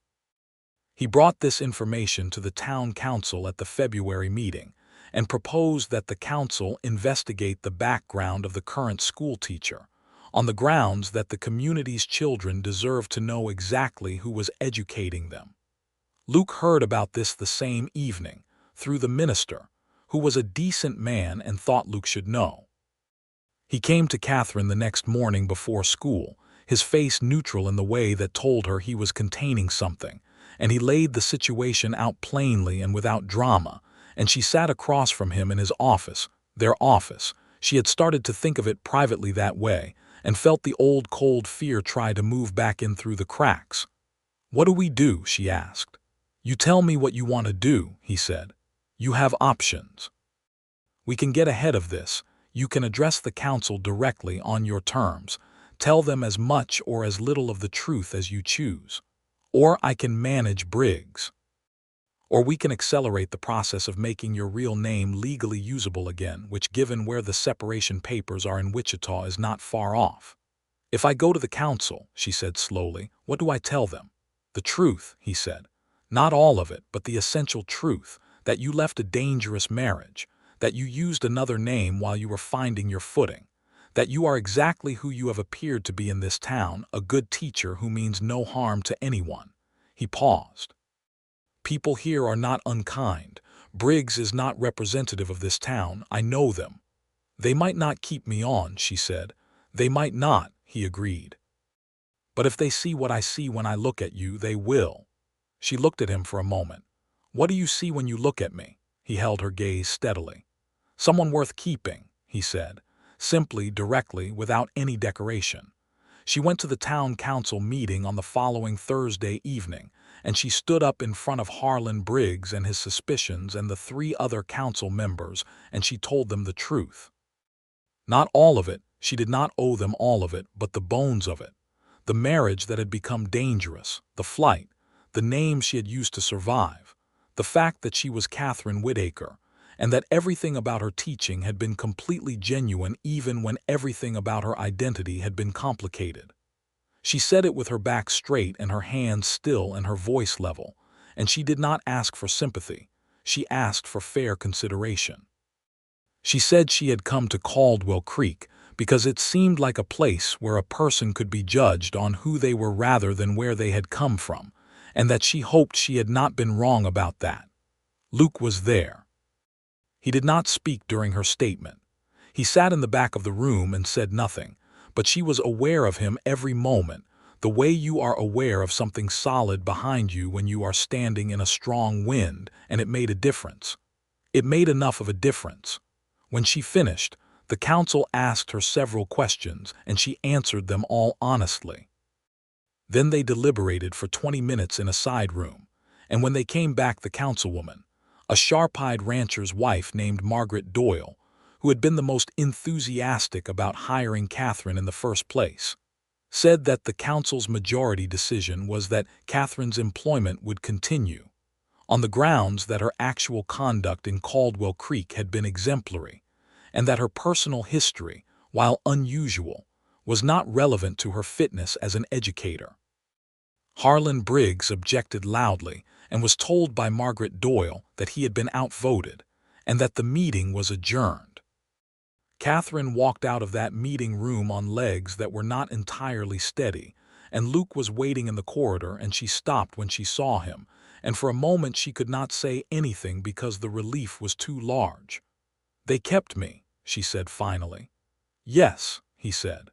He brought this information to the town council at the February meeting and proposed that the council investigate the background of the current schoolteacher, on the grounds that the community's children deserved to know exactly who was educating them. Luke heard about this the same evening, through the minister, who was a decent man and thought Luke should know. He came to Catherine the next morning before school, his face neutral in the way that told her he was containing something, and he laid the situation out plainly and without drama, and she sat across from him in his office, their office. She had started to think of it privately that way, and felt the old cold fear try to move back in through the cracks. "What do we do?" she asked. "You tell me what you want to do," he said. "You have options. We can get ahead of this. You can address the council directly on your terms. Tell them as much or as little of the truth as you choose. Or I can manage Briggs. Or we can accelerate the process of making your real name legally usable again, which, given where the separation papers are in Wichita, is not far off." "If I go to the council," she said slowly, "what do I tell them?" "The truth," he said. Not all of it, but the essential truth, that you left a dangerous marriage, that you used another name while you were finding your footing, that you are exactly who you have appeared to be in this town, a good teacher who means no harm to anyone." He paused. "People here are not unkind. Briggs is not representative of this town. I know them. They might not keep me on," she said. "They might not," he agreed. "But if they see what I see when I look at you, they will." She looked at him for a moment. "What do you see when you look at me?" He held her gaze steadily. "Someone worth keeping," he said, simply, directly, without any decoration. She went to the town council meeting on the following Thursday evening, and she stood up in front of Harlan Briggs and his suspicions and the 3 other council members, and she told them the truth. Not all of it, she did not owe them all of it, but the bones of it. The marriage that had become dangerous, the flight, the name she had used to survive, the fact that she was Catherine Whitaker, and that everything about her teaching had been completely genuine even when everything about her identity had been complicated. She said it with her back straight and her hands still and her voice level, and she did not ask for sympathy. She asked for fair consideration. She said she had come to Caldwell Creek because it seemed like a place where a person could be judged on who they were rather than where they had come from, and that she hoped she had not been wrong about that. Luke was there. He did not speak during her statement. He sat in the back of the room and said nothing, but she was aware of him every moment, the way you are aware of something solid behind you when you are standing in a strong wind, and it made a difference. It made enough of a difference. When she finished, the council asked her several questions, and she answered them all honestly. Then they deliberated for 20 minutes in a side room, and when they came back, the councilwoman, a sharp-eyed rancher's wife named Margaret Doyle, who had been the most enthusiastic about hiring Catherine in the first place, said that the council's majority decision was that Catherine's employment would continue, on the grounds that her actual conduct in Caldwell Creek had been exemplary, and that her personal history, while unusual, was not relevant to her fitness as an educator. Harlan Briggs objected loudly and was told by Margaret Doyle that he had been outvoted and that the meeting was adjourned. Catherine walked out of that meeting room on legs that were not entirely steady, and Luke was waiting in the corridor, and she stopped when she saw him, and for a moment she could not say anything because the relief was too large. "They kept me," she said finally. "Yes," he said.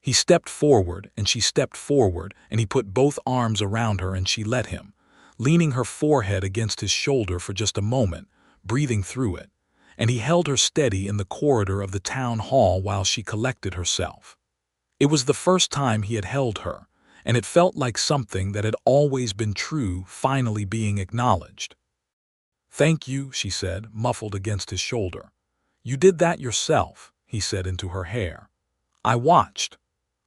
He stepped forward, and she stepped forward, and he put both arms around her, and she let him, leaning her forehead against his shoulder for just a moment, breathing through it, and he held her steady in the corridor of the town hall while she collected herself. It was the first time he had held her, and it felt like something that had always been true finally being acknowledged. "Thank you," she said, muffled against his shoulder. "You did that yourself," he said into her hair. "I watched."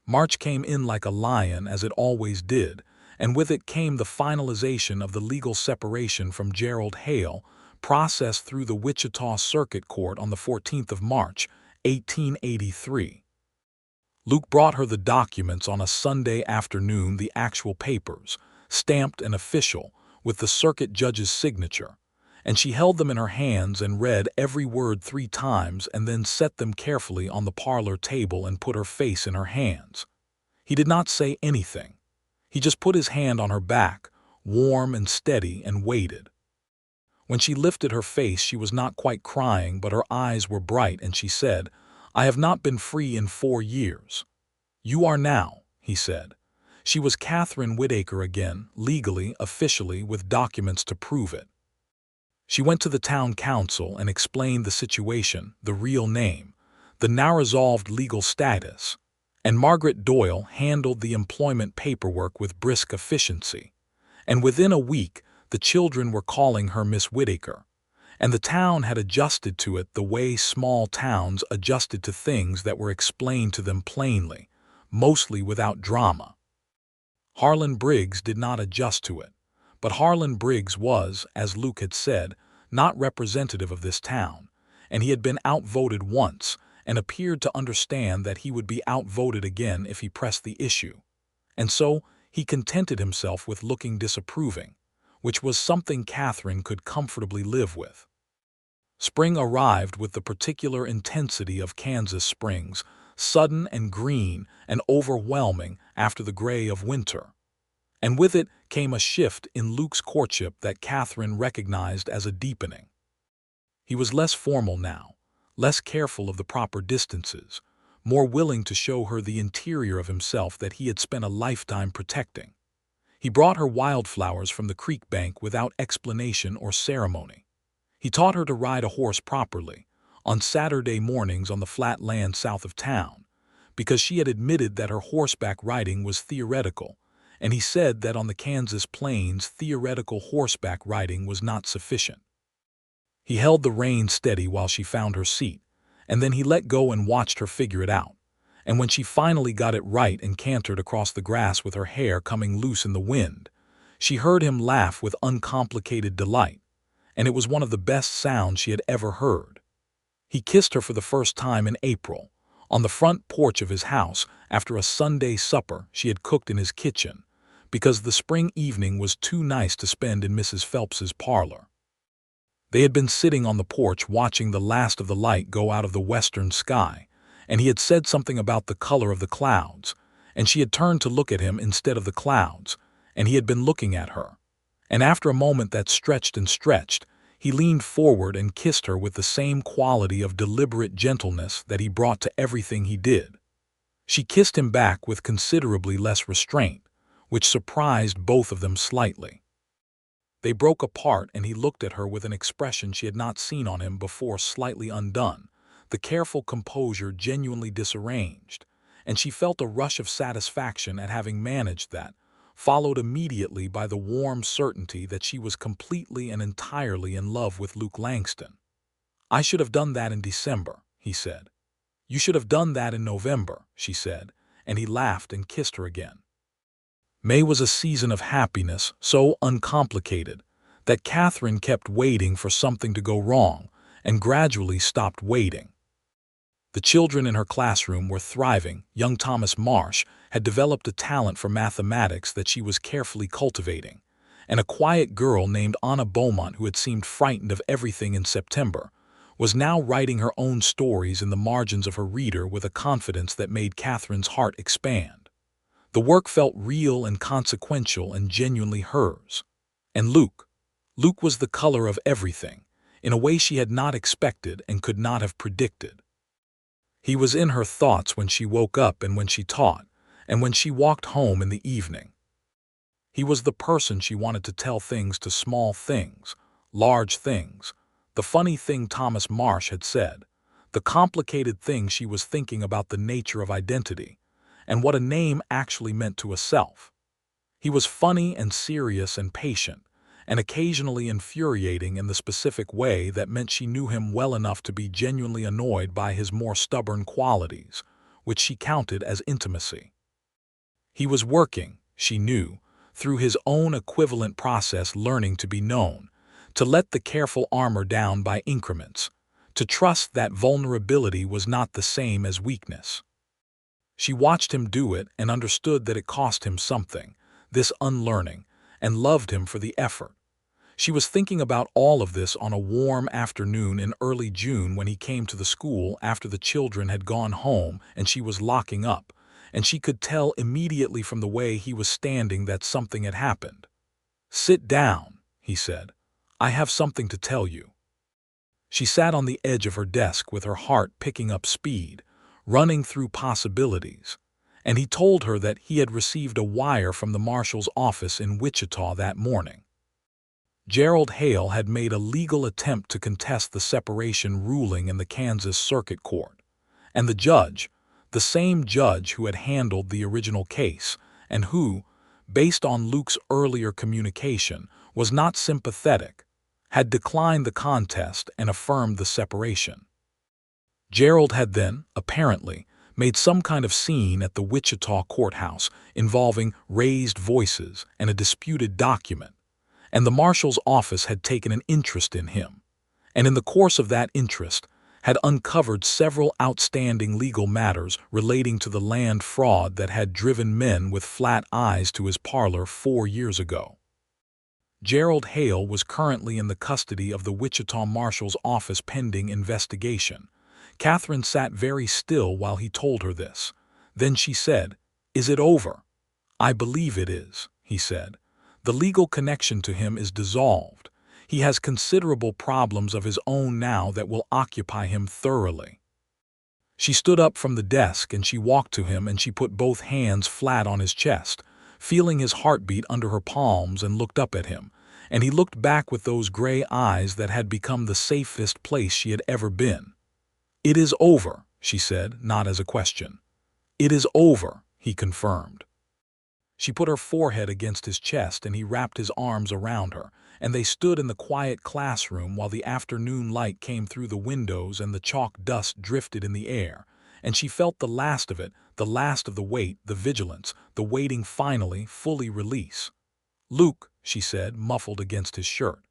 March came in like a lion, as it always did, and with it came the finalization of the legal separation from Gerald Hale, processed through the Wichita Circuit Court on the 14th of March, 1883. Luke brought her the documents on a Sunday afternoon, the actual papers, stamped and official, with the circuit judge's signature, and she held them in her hands and read every word 3 times and then set them carefully on the parlor table and put her face in her hands. He did not say anything. He just put his hand on her back, warm and steady, and waited. When she lifted her face, she was not quite crying, but her eyes were bright, and she said, "I have not been free in 4 years. You are now," he said. She was Catherine Whitaker again, legally, officially, with documents to prove it. She went to the town council and explained the situation, the real name, the now-resolved legal status, and Margaret Doyle handled the employment paperwork with brisk efficiency. And within a week, the children were calling her Miss Whitaker, and the town had adjusted to it the way small towns adjusted to things that were explained to them plainly, mostly without drama. Harlan Briggs did not adjust to it, but Harlan Briggs was, as Luke had said, not representative of this town, and he had been outvoted once and appeared to understand that he would be outvoted again if he pressed the issue. And so he contented himself with looking disapproving, which was something Catherine could comfortably live with. Spring arrived with the particular intensity of Kansas springs, sudden and green and overwhelming after the gray of winter. And with it came a shift in Luke's courtship that Catherine recognized as a deepening. He was less formal now, less careful of the proper distances, more willing to show her the interior of himself that he had spent a lifetime protecting. He brought her wildflowers from the creek bank without explanation or ceremony. He taught her to ride a horse properly, on Saturday mornings on the flat land south of town, because she had admitted that her horseback riding was theoretical, and he said that on the Kansas plains theoretical horseback riding was not sufficient. He held the reins steady while she found her seat, and then he let go and watched her figure it out. And when she finally got it right and cantered across the grass with her hair coming loose in the wind, she heard him laugh with uncomplicated delight, and it was one of the best sounds she had ever heard. He kissed her for the first time in April, on the front porch of his house after a Sunday supper she had cooked in his kitchen, because the spring evening was too nice to spend in Mrs. Phelps's parlor. They had been sitting on the porch watching the last of the light go out of the western sky, and he had said something about the color of the clouds, and she had turned to look at him instead of the clouds, and he had been looking at her. And after a moment that stretched and stretched, he leaned forward and kissed her with the same quality of deliberate gentleness that he brought to everything he did. She kissed him back with considerably less restraint, which surprised both of them slightly. They broke apart, and he looked at her with an expression she had not seen on him before, slightly undone, the careful composure genuinely disarranged, and she felt a rush of satisfaction at having managed that, followed immediately by the warm certainty that she was completely and entirely in love with Luke Langston. "I should have done that in December," he said. "You should have done that in November," she said, and he laughed and kissed her again. May was a season of happiness so uncomplicated that Catherine kept waiting for something to go wrong and gradually stopped waiting. The children in her classroom were thriving. Young Thomas Marsh had developed a talent for mathematics that she was carefully cultivating, and a quiet girl named Anna Beaumont, who had seemed frightened of everything in September, was now writing her own stories in the margins of her reader with a confidence that made Catherine's heart expand. The work felt real and consequential and genuinely hers. And Luke was the color of everything, in a way she had not expected and could not have predicted. He was in her thoughts when she woke up and when she taught, and when she walked home in the evening. He was the person she wanted to tell things to, small things, large things, the funny thing Thomas Marsh had said, the complicated thing she was thinking about the nature of identity, and what a name actually meant to a self. He was funny and serious and patient, and occasionally infuriating in the specific way that meant she knew him well enough to be genuinely annoyed by his more stubborn qualities, which she counted as intimacy. He was working, she knew, through his own equivalent process, learning to be known, to let the careful armor down by increments, to trust that vulnerability was not the same as weakness. She watched him do it and understood that it cost him something, this unlearning, and loved him for the effort. She was thinking about all of this on a warm afternoon in early June when he came to the school after the children had gone home and she was locking up, and she could tell immediately from the way he was standing that something had happened. "Sit down," he said. "I have something to tell you." She sat on the edge of her desk with her heart picking up speed, running through possibilities, and he told her that he had received a wire from the marshal's office in Wichita that morning. Gerald Hale had made a legal attempt to contest the separation ruling in the Kansas Circuit Court, and the judge, the same judge who had handled the original case and who, based on Luke's earlier communication, was not sympathetic, had declined the contest and affirmed the separation. Gerald had then, apparently, made some kind of scene at the Wichita courthouse involving raised voices and a disputed document, and the marshal's office had taken an interest in him, and in the course of that interest had uncovered several outstanding legal matters relating to the land fraud that had driven men with flat eyes to his parlor 4 years ago. Gerald Hale was currently in the custody of the Wichita Marshal's office pending investigation. Catherine sat very still while he told her this. Then she said, "Is it over?" "I believe it is," he said. "The legal connection to him is dissolved. He has considerable problems of his own now that will occupy him thoroughly." She stood up from the desk and she walked to him and she put both hands flat on his chest, feeling his heartbeat under her palms, and looked up at him. And he looked back with those gray eyes that had become the safest place she had ever been. "It is over," she said, not as a question. "It is over," he confirmed. She put her forehead against his chest and he wrapped his arms around her, and they stood in the quiet classroom while the afternoon light came through the windows and the chalk dust drifted in the air, and she felt the last of it, the last of the weight, the vigilance, the waiting finally, fully release. "Luke," she said, muffled against his shirt.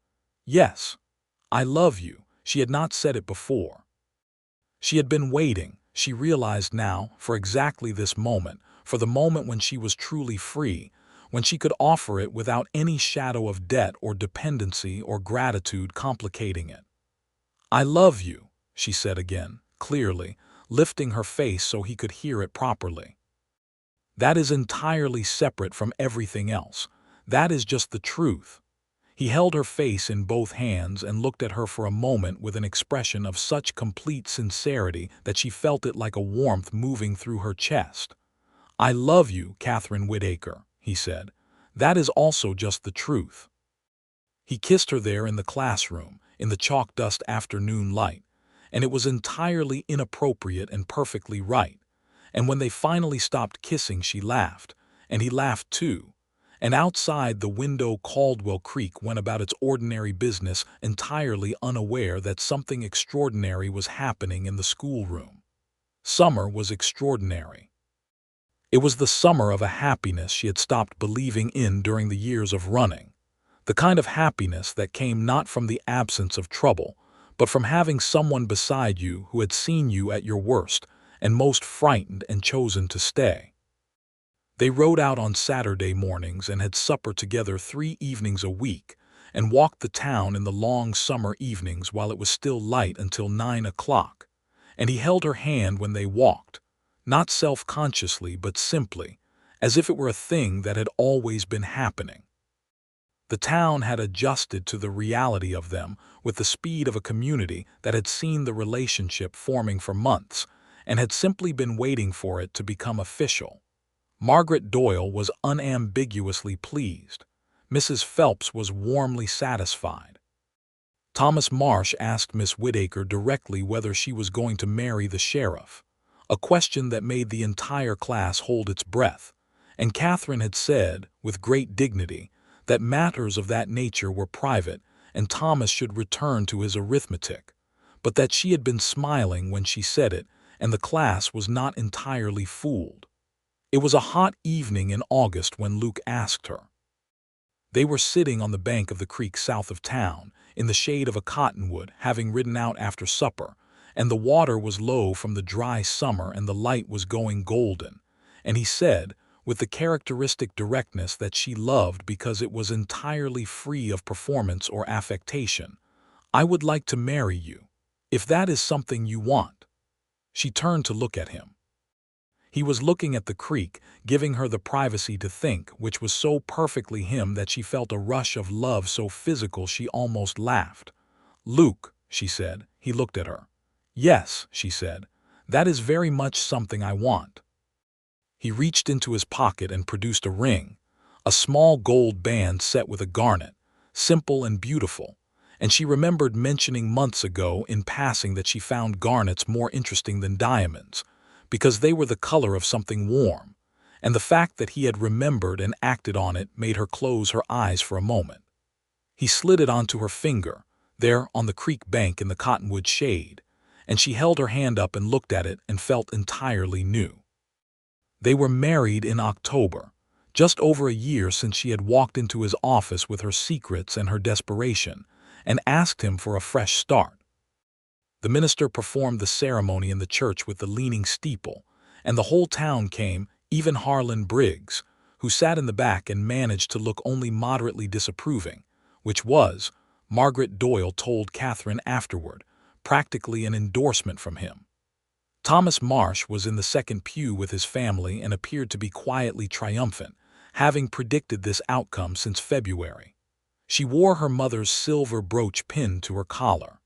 "Yes. I love you." She had not said it before. She had been waiting, she realized now, for exactly this moment, for the moment when she was truly free, when she could offer it without any shadow of debt or dependency or gratitude complicating it. "I love you," she said again, clearly, lifting her face so he could hear it properly. "That is entirely separate from everything else. That is just the truth." He held her face in both hands and looked at her for a moment with an expression of such complete sincerity that she felt it like a warmth moving through her chest. "I love you, Catherine Whitaker," he said. "That is also just the truth." He kissed her there in the classroom, in the chalk dust afternoon light, and it was entirely inappropriate and perfectly right. And when they finally stopped kissing, she laughed, and he laughed too. And outside the window Caldwell Creek went about its ordinary business, entirely unaware that something extraordinary was happening in the schoolroom. Summer was extraordinary. It was the summer of a happiness she had stopped believing in during the years of running. The kind of happiness that came not from the absence of trouble, but from having someone beside you who had seen you at your worst and most frightened and chosen to stay. They rode out on Saturday mornings and had supper together 3 evenings a week, and walked the town in the long summer evenings while it was still light until 9 o'clock. And he held her hand when they walked, not self-consciously but simply, as if it were a thing that had always been happening. The town had adjusted to the reality of them with the speed of a community that had seen the relationship forming for months and had simply been waiting for it to become official. Margaret Doyle was unambiguously pleased. Mrs. Phelps was warmly satisfied. Thomas Marsh asked Miss Whitaker directly whether she was going to marry the sheriff, a question that made the entire class hold its breath, and Catherine had said, with great dignity, that matters of that nature were private and Thomas should return to his arithmetic, but that she had been smiling when she said it, and the class was not entirely fooled. It was a hot evening in August when Luke asked her. They were sitting on the bank of the creek south of town, in the shade of a cottonwood, having ridden out after supper, and the water was low from the dry summer and the light was going golden, and he said, with the characteristic directness that she loved because it was entirely free of performance or affectation, "I would like to marry you, if that is something you want." She turned to look at him. He was looking at the creek, giving her the privacy to think, which was so perfectly him that she felt a rush of love so physical she almost laughed. "Luke," she said. He looked at her. "Yes," she said, "that is very much something I want." He reached into his pocket and produced a ring, a small gold band set with a garnet, simple and beautiful, and she remembered mentioning months ago in passing that she found garnets more interesting than diamonds, because they were the color of something warm, and the fact that he had remembered and acted on it made her close her eyes for a moment. He slid it onto her finger, there on the creek bank in the cottonwood shade, and she held her hand up and looked at it and felt entirely new. They were married in October, just over a year since she had walked into his office with her secrets and her desperation, and asked him for a fresh start. The minister performed the ceremony in the church with the leaning steeple, and the whole town came, even Harlan Briggs, who sat in the back and managed to look only moderately disapproving, which was, Margaret Doyle told Catherine afterward, practically an endorsement from him. Thomas Marsh was in the second pew with his family and appeared to be quietly triumphant, having predicted this outcome since February. She wore her mother's silver brooch pinned to her collar.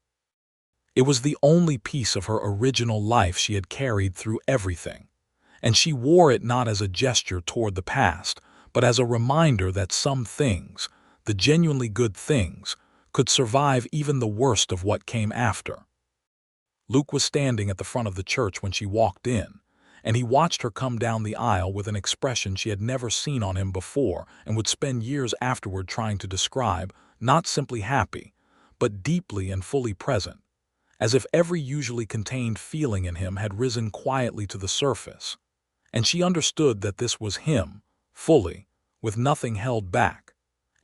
It was the only piece of her original life she had carried through everything, and she wore it not as a gesture toward the past, but as a reminder that some things, the genuinely good things, could survive even the worst of what came after. Luke was standing at the front of the church when she walked in, and he watched her come down the aisle with an expression she had never seen on him before and would spend years afterward trying to describe, not simply happy, but deeply and fully present, as if every usually contained feeling in him had risen quietly to the surface. And she understood that this was him, fully, with nothing held back,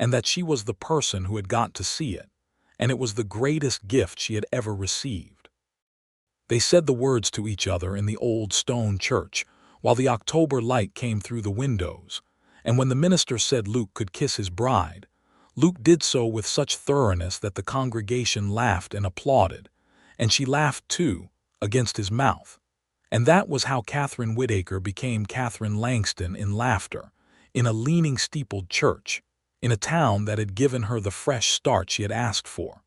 and that she was the person who had got to see it, and it was the greatest gift she had ever received. They said the words to each other in the old stone church, while the October light came through the windows, and when the minister said Luke could kiss his bride, Luke did so with such thoroughness that the congregation laughed and applauded, and she laughed too, against his mouth. And that was how Catherine Whitaker became Catherine Langston in laughter, in a leaning steepled church, in a town that had given her the fresh start she had asked for.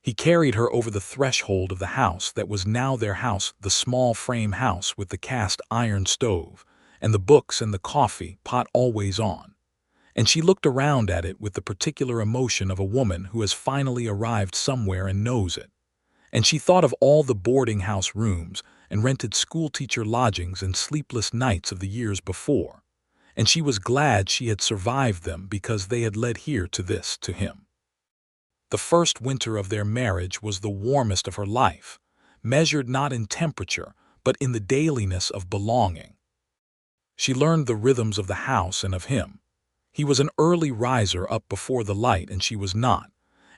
He carried her over the threshold of the house that was now their house, the small frame house with the cast iron stove, and the books and the coffee pot always on. And she looked around at it with the particular emotion of a woman who has finally arrived somewhere and knows it. And she thought of all the boarding house rooms and rented schoolteacher lodgings and sleepless nights of the years before, and she was glad she had survived them because they had led here to this, to him. The first winter of their marriage was the warmest of her life, measured not in temperature, but in the dailiness of belonging. She learned the rhythms of the house and of him. He was an early riser up before the light and she was not,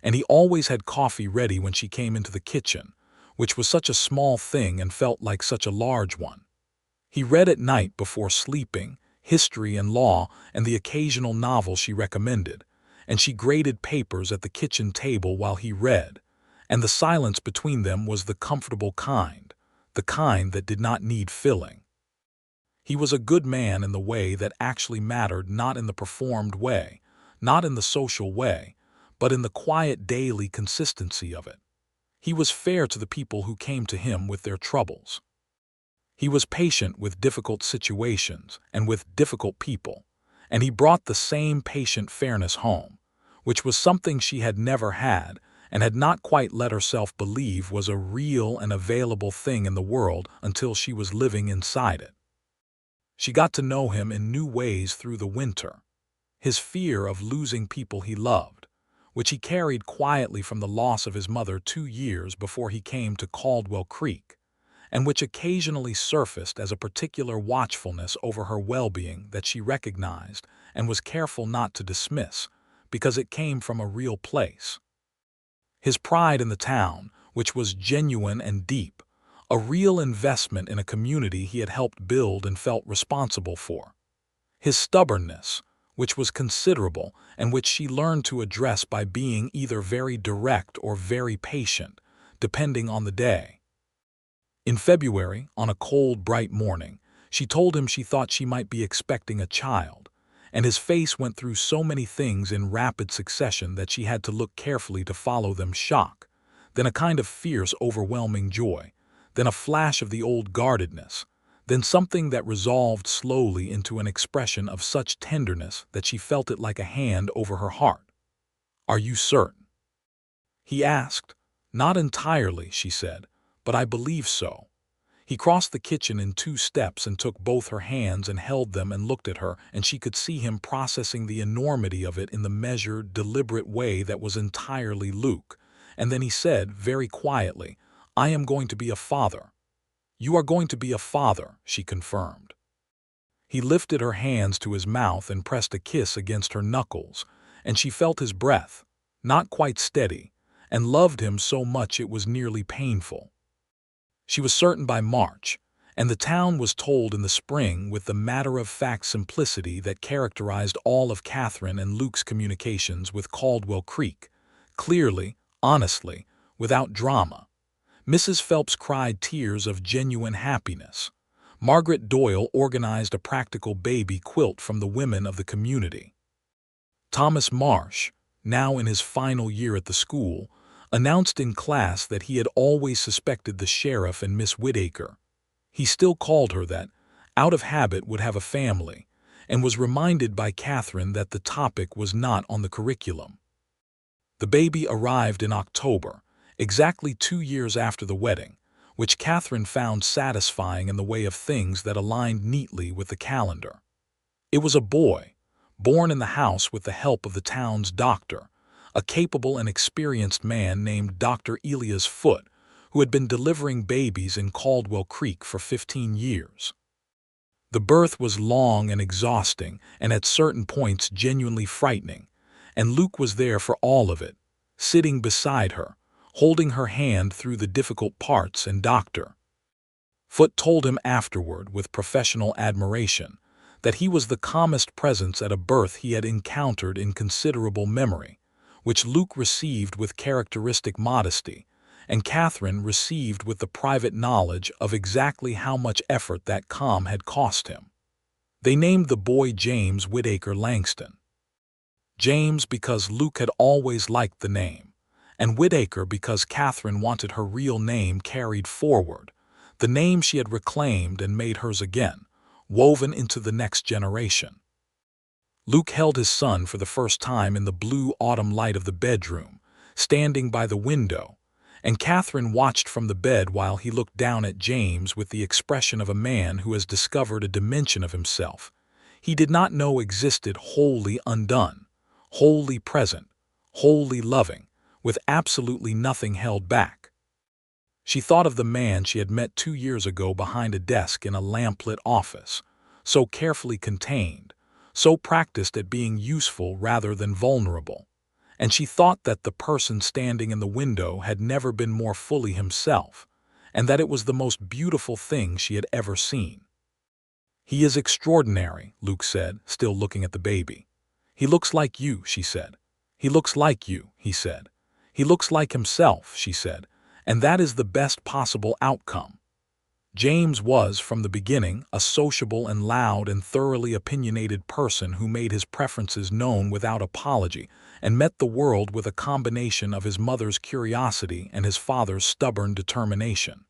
and he always had coffee ready when she came into the kitchen, which was such a small thing and felt like such a large one. He read at night before sleeping, history and law and the occasional novel she recommended, and she graded papers at the kitchen table while he read, and the silence between them was the comfortable kind, the kind that did not need filling. He was a good man in the way that actually mattered, not in the performed way, not in the social way, but in the quiet daily consistency of it. He was fair to the people who came to him with their troubles. He was patient with difficult situations and with difficult people, and he brought the same patient fairness home, which was something she had never had and had not quite let herself believe was a real and available thing in the world until she was living inside it. She got to know him in new ways through the winter. His fear of losing people he loved, which he carried quietly from the loss of his mother 2 years before he came to Caldwell Creek, and which occasionally surfaced as a particular watchfulness over her well-being that she recognized and was careful not to dismiss, because it came from a real place. His pride in the town, which was genuine and deep, a real investment in a community he had helped build and felt responsible for. His stubbornness, which was considerable and which she learned to address by being either very direct or very patient, depending on the day. In February, on a cold, bright morning, she told him she thought she might be expecting a child, and his face went through so many things in rapid succession that she had to look carefully to follow them: shock, then a kind of fierce, overwhelming joy, then a flash of the old guardedness, then something that resolved slowly into an expression of such tenderness that she felt it like a hand over her heart. "Are you certain?" he asked. "Not entirely," she said, "but I believe so." He crossed the kitchen in 2 steps and took both her hands and held them and looked at her, and she could see him processing the enormity of it in the measured, deliberate way that was entirely Luke. And then he said, very quietly, "I am going to be a father." "You are going to be a father," she confirmed. He lifted her hands to his mouth and pressed a kiss against her knuckles, and she felt his breath, not quite steady, and loved him so much it was nearly painful. She was certain by March, and the town was told in the spring with the matter-of-fact simplicity that characterized all of Catherine and Luke's communications with Caldwell Creek, clearly, honestly, without drama. Mrs. Phelps cried tears of genuine happiness. Margaret Doyle organized a practical baby quilt from the women of the community. Thomas Marsh, now in his final year at the school, announced in class that he had always suspected the sheriff and Miss Whitaker. He still called her that, out of habit would have a family, and was reminded by Catherine that the topic was not on the curriculum. The baby arrived in October, exactly 2 years after the wedding, which Catherine found satisfying in the way of things that aligned neatly with the calendar. It was a boy, born in the house with the help of the town's doctor, a capable and experienced man named Dr. Elias Foote, who had been delivering babies in Caldwell Creek for 15 years. The birth was long and exhausting, and at certain points genuinely frightening, and Luke was there for all of it, sitting beside her, holding her hand through the difficult parts, and Dr. Foote told him afterward with professional admiration that he was the calmest presence at a birth he had encountered in considerable memory, which Luke received with characteristic modesty, and Catherine received with the private knowledge of exactly how much effort that calm had cost him. They named the boy James Whitaker Langston. James because Luke had always liked the name, and Whitaker because Catherine wanted her real name carried forward, the name she had reclaimed and made hers again, woven into the next generation. Luke held his son for the first time in the blue autumn light of the bedroom, standing by the window, and Catherine watched from the bed while he looked down at James with the expression of a man who has discovered a dimension of himself he did not know existed, wholly undone, wholly present, wholly loving, with absolutely nothing held back. She thought of the man she had met 2 years ago behind a desk in a lamplit office, so carefully contained, so practiced at being useful rather than vulnerable, and she thought that the person standing in the window had never been more fully himself, and that it was the most beautiful thing she had ever seen. "He is extraordinary," Luke said, still looking at the baby. "He looks like you," she said. "He looks like you," he said. "He looks like himself," she said, "and that is the best possible outcome." James was, from the beginning, a sociable and loud and thoroughly opinionated person who made his preferences known without apology and met the world with a combination of his mother's curiosity and his father's stubborn determination.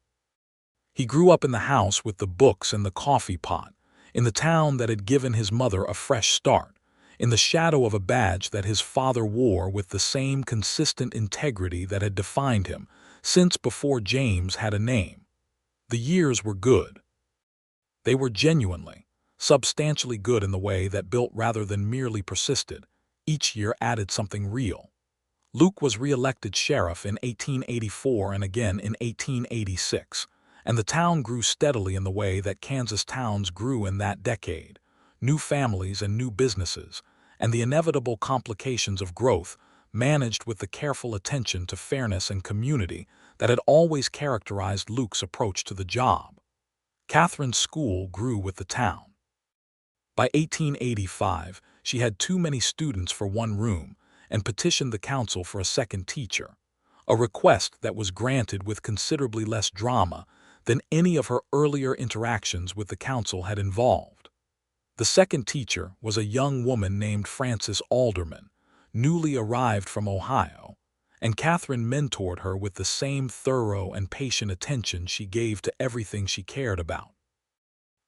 He grew up in the house with the books and the coffee pot, in the town that had given his mother a fresh start, in the shadow of a badge that his father wore with the same consistent integrity that had defined him since before James had a name. The years were good. They were genuinely, substantially good in the way that built rather than merely persisted. Each year added something real. Luke was re-elected sheriff in 1884 and again in 1886, and the town grew steadily in the way that Kansas towns grew in that decade. New families and new businesses, and the inevitable complications of growth, managed with the careful attention to fairness and community that had always characterized Luke's approach to the job. Catherine's school grew with the town. By 1885, she had too many students for one room and petitioned the council for a second teacher, a request that was granted with considerably less drama than any of her earlier interactions with the council had involved. The second teacher was a young woman named Frances Alderman, newly arrived from Ohio, and Catherine mentored her with the same thorough and patient attention she gave to everything she cared about.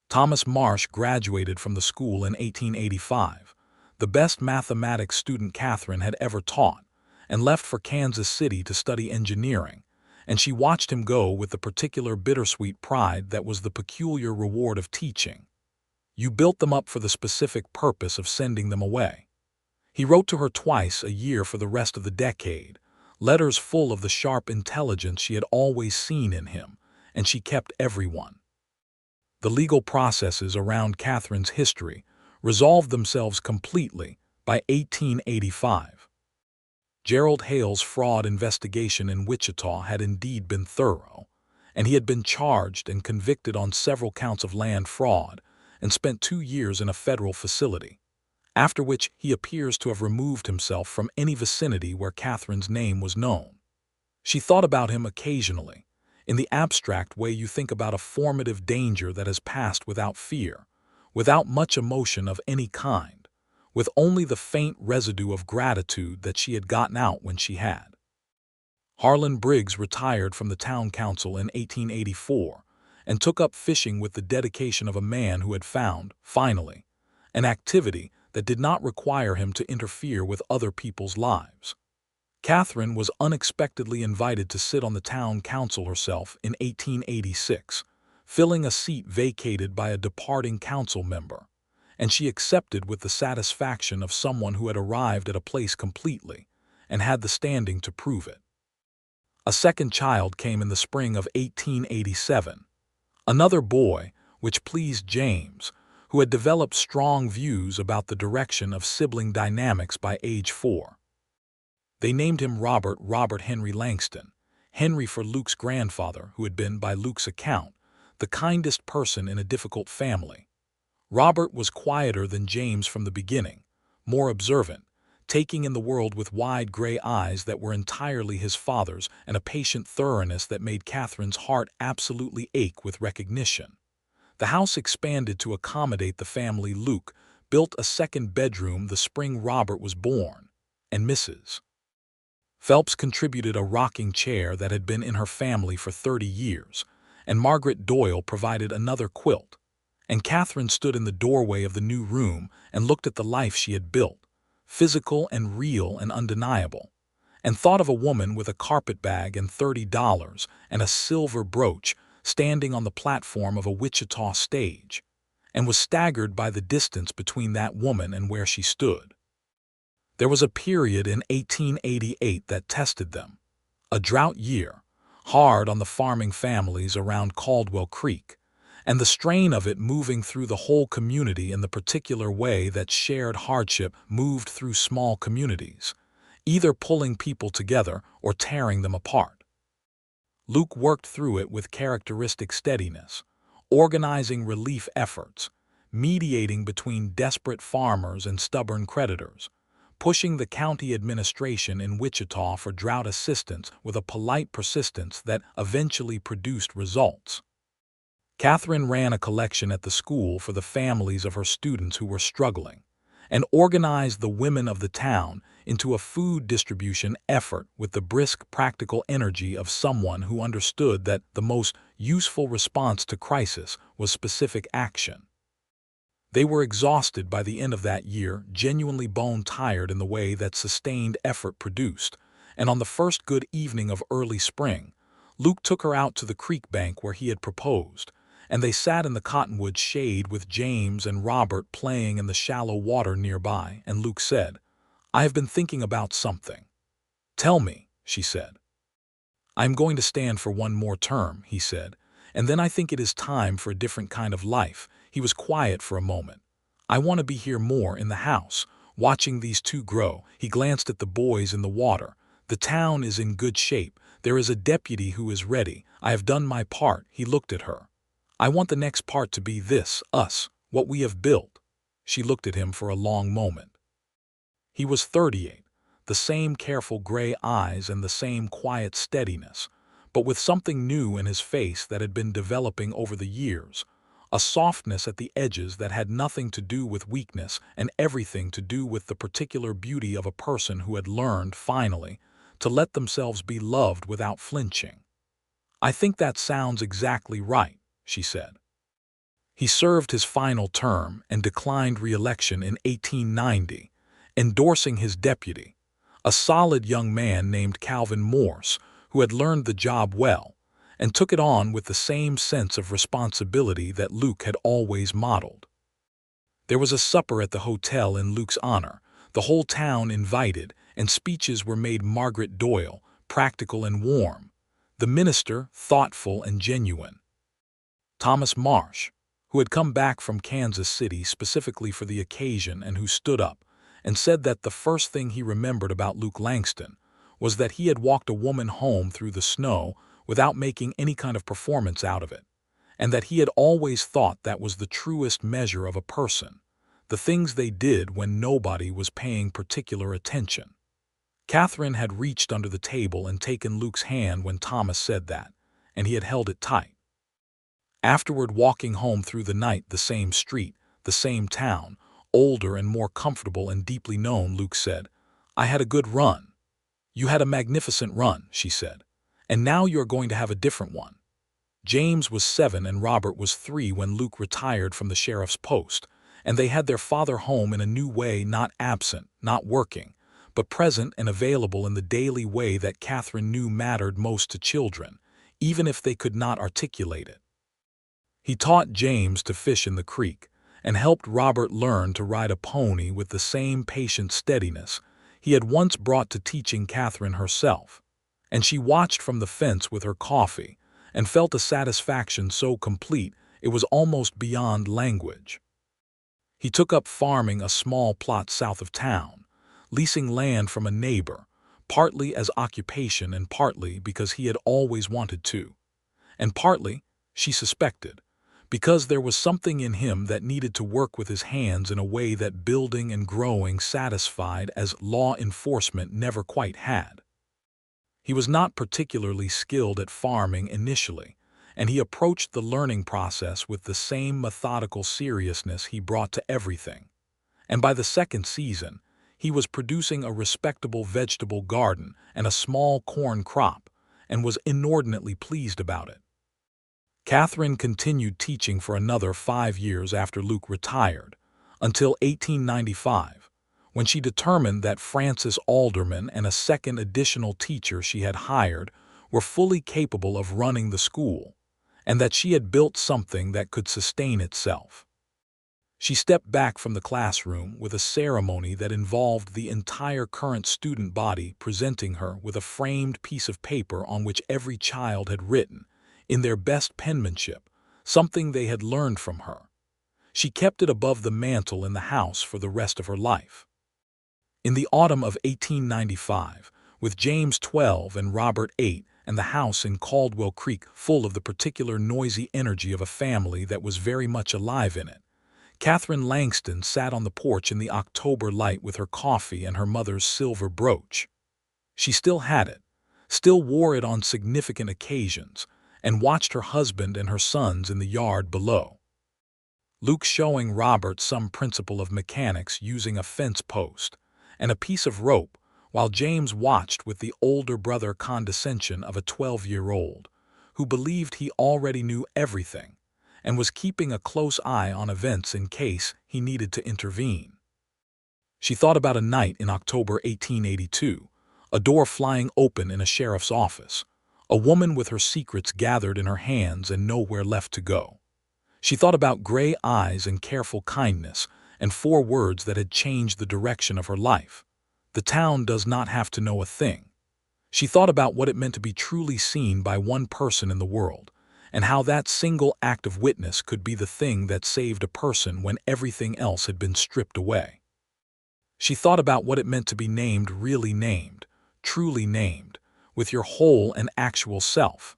Thomas Marsh graduated from the school in 1885, the best mathematics student Catherine had ever taught, and left for Kansas City to study engineering, and she watched him go with the particular bittersweet pride that was the peculiar reward of teaching. You built them up for the specific purpose of sending them away. He wrote to her twice a year for the rest of the decade, letters full of the sharp intelligence she had always seen in him, and she kept every one. The legal processes around Catherine's history resolved themselves completely by 1885. Gerald Hale's fraud investigation in Wichita had indeed been thorough, and he had been charged and convicted on several counts of land fraud and spent 2 years in a federal facility, after which he appears to have removed himself from any vicinity where Catherine's name was known. She thought about him occasionally, in the abstract way you think about a formative danger that has passed without fear, without much emotion of any kind, with only the faint residue of gratitude that she had gotten out when she had. Harlan Briggs retired from the town council in 1884 and took up fishing with the dedication of a man who had found, finally, an activity that did not require him to interfere with other people's lives. Catherine was unexpectedly invited to sit on the town council herself in 1886, filling a seat vacated by a departing council member, and she accepted with the satisfaction of someone who had arrived at a place completely and had the standing to prove it. A second child came in the spring of 1887, another boy, which pleased James, who had developed strong views about the direction of sibling dynamics by age 4. They named him Robert Henry Langston, Henry for Luke's grandfather, who had been, by Luke's account, the kindest person in a difficult family. Robert was quieter than James from the beginning, more observant, taking in the world with wide gray eyes that were entirely his father's and a patient thoroughness that made Catherine's heart absolutely ache with recognition. The house expanded to accommodate the family. Luke built a second bedroom the spring Robert was born, and Mrs. Phelps contributed a rocking chair that had been in her family for 30 years, and Margaret Doyle provided another quilt, and Catherine stood in the doorway of the new room and looked at the life she had built, physical and real and undeniable, and thought of a woman with a carpetbag and $30 and a silver brooch standing on the platform of a Wichita stage, and was staggered by the distance between that woman and where she stood. There was a period in 1888 that tested them, a drought year, hard on the farming families around Caldwell Creek, and the strain of it moving through the whole community in the particular way that shared hardship moved through small communities, either pulling people together or tearing them apart. Luke worked through it with characteristic steadiness, organizing relief efforts, mediating between desperate farmers and stubborn creditors, pushing the county administration in Wichita for drought assistance with a polite persistence that eventually produced results. Catherine ran a collection at the school for the families of her students who were struggling, and organized the women of the town into a food distribution effort with the brisk, practical energy of someone who understood that the most useful response to crisis was specific action. They were exhausted by the end of that year, genuinely bone-tired in the way that sustained effort produced, and on the first good evening of early spring, Luke took her out to the creek bank where he had proposed, and they sat in the cottonwood shade with James and Robert playing in the shallow water nearby, and Luke said, "I have been thinking about something." "Tell me," she said. "I am going to stand for one more term," he said, "and then I think it is time for a different kind of life." He was quiet for a moment. "I want to be here more in the house, watching these two grow." He glanced at the boys in the water. "The town is in good shape. There is a deputy who is ready. I have done my part." He looked at her. "I want the next part to be this, us, what we have built." She looked at him for a long moment. He was 38, the same careful gray eyes and the same quiet steadiness, but with something new in his face that had been developing over the years, a softness at the edges that had nothing to do with weakness and everything to do with the particular beauty of a person who had learned, finally, to let themselves be loved without flinching. "I think that sounds exactly right," she said. He served his final term and declined re-election in 1890, endorsing his deputy, a solid young man named Calvin Morse, who had learned the job well and took it on with the same sense of responsibility that Luke had always modeled. There was a supper at the hotel in Luke's honor, the whole town invited, and speeches were made. Margaret Doyle, practical and warm; the minister, thoughtful and genuine; Thomas Marsh, who had come back from Kansas City specifically for the occasion and who stood up and said that the first thing he remembered about Luke Langston was that he had walked a woman home through the snow without making any kind of performance out of it, and that he had always thought that was the truest measure of a person, the things they did when nobody was paying particular attention. Catherine had reached under the table and taken Luke's hand when Thomas said that, and he had held it tight. Afterward, walking home through the night, the same street, the same town, older and more comfortable and deeply known, Luke said, "I had a good run." "You had a magnificent run," she said, "and now you are going to have a different one." James was 7 and Robert was 3 when Luke retired from the sheriff's post, and they had their father home in a new way, not absent, not working, but present and available in the daily way that Catherine knew mattered most to children, even if they could not articulate it. He taught James to fish in the creek, and helped Robert learn to ride a pony with the same patient steadiness he had once brought to teaching Catherine herself, and she watched from the fence with her coffee and felt a satisfaction so complete it was almost beyond language. He took up farming a small plot south of town, leasing land from a neighbor, partly as occupation and partly because he had always wanted to, and partly, she suspected, because there was something in him that needed to work with his hands in a way that building and growing satisfied as law enforcement never quite had. He was not particularly skilled at farming initially, and he approached the learning process with the same methodical seriousness he brought to everything. And by the second season, he was producing a respectable vegetable garden and a small corn crop, and was inordinately pleased about it. Catherine continued teaching for another 5 years after Luke retired, until 1895, when she determined that Francis Alderman and a second additional teacher she had hired were fully capable of running the school, and that she had built something that could sustain itself. She stepped back from the classroom with a ceremony that involved the entire current student body presenting her with a framed piece of paper on which every child had written, in their best penmanship, something they had learned from her. She kept it above the mantel in the house for the rest of her life. In the autumn of 1895, with James 12 and Robert 8 and the house in Caldwell Creek full of the particular noisy energy of a family that was very much alive in it, Catherine Langston sat on the porch in the October light with her coffee and her mother's silver brooch. She still had it, still wore it on significant occasions, and watched her husband and her sons in the yard below. Luke showing Robert some principle of mechanics using a fence post and a piece of rope, while James watched with the older brother condescension of a 12-year-old, who believed he already knew everything and was keeping a close eye on events in case he needed to intervene. She thought about a night in October 1882, a door flying open in a sheriff's office, a woman with her secrets gathered in her hands and nowhere left to go. She thought about gray eyes and careful kindness, and 4 words that had changed the direction of her life. The town does not have to know a thing. She thought about what it meant to be truly seen by one person in the world, and how that single act of witness could be the thing that saved a person when everything else had been stripped away. She thought about what it meant to be named, really named, truly named, with your whole and actual self,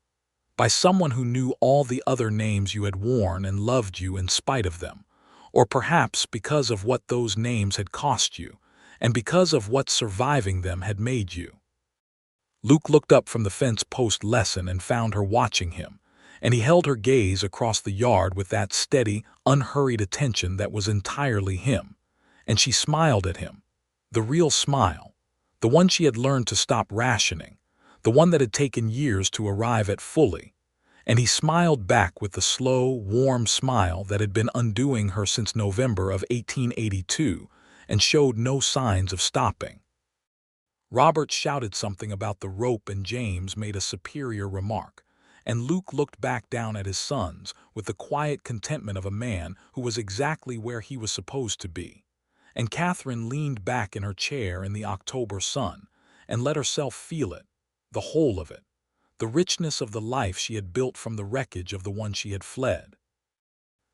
by someone who knew all the other names you had worn and loved you in spite of them, or perhaps because of what those names had cost you, and because of what surviving them had made you. Luke looked up from the fence post lesson and found her watching him, and he held her gaze across the yard with that steady, unhurried attention that was entirely him, and she smiled at him, the real smile, the one she had learned to stop rationing, the one that had taken years to arrive at fully, and he smiled back with the slow, warm smile that had been undoing her since November of 1882 and showed no signs of stopping. Robert shouted something about the rope and James made a superior remark, and Luke looked back down at his sons with the quiet contentment of a man who was exactly where he was supposed to be, and Catherine leaned back in her chair in the October sun and let herself feel it, the whole of it, the richness of the life she had built from the wreckage of the one she had fled.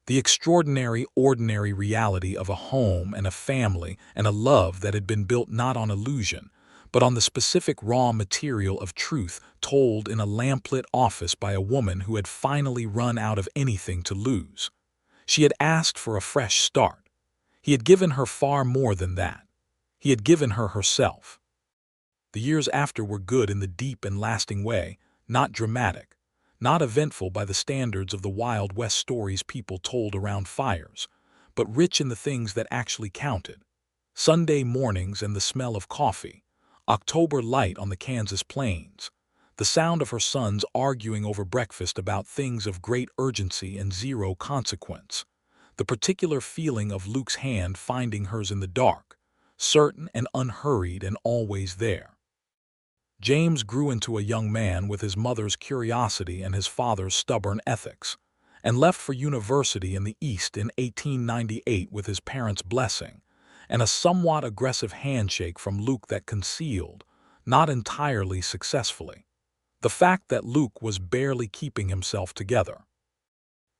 The extraordinary, ordinary reality of a home and a family and a love that had been built not on illusion, but on the specific raw material of truth told in a lamplit office by a woman who had finally run out of anything to lose. She had asked for a fresh start. He had given her far more than that. He had given her herself. The years after were good in the deep and lasting way, not dramatic, not eventful by the standards of the Wild West stories people told around fires, but rich in the things that actually counted. Sunday mornings and the smell of coffee, October light on the Kansas plains, the sound of her sons arguing over breakfast about things of great urgency and zero consequence, the particular feeling of Luke's hand finding hers in the dark, certain and unhurried and always there. James grew into a young man with his mother's curiosity and his father's stubborn ethics, and left for university in the East in 1898 with his parents' blessing, and a somewhat aggressive handshake from Luke that concealed, not entirely successfully, the fact that Luke was barely keeping himself together.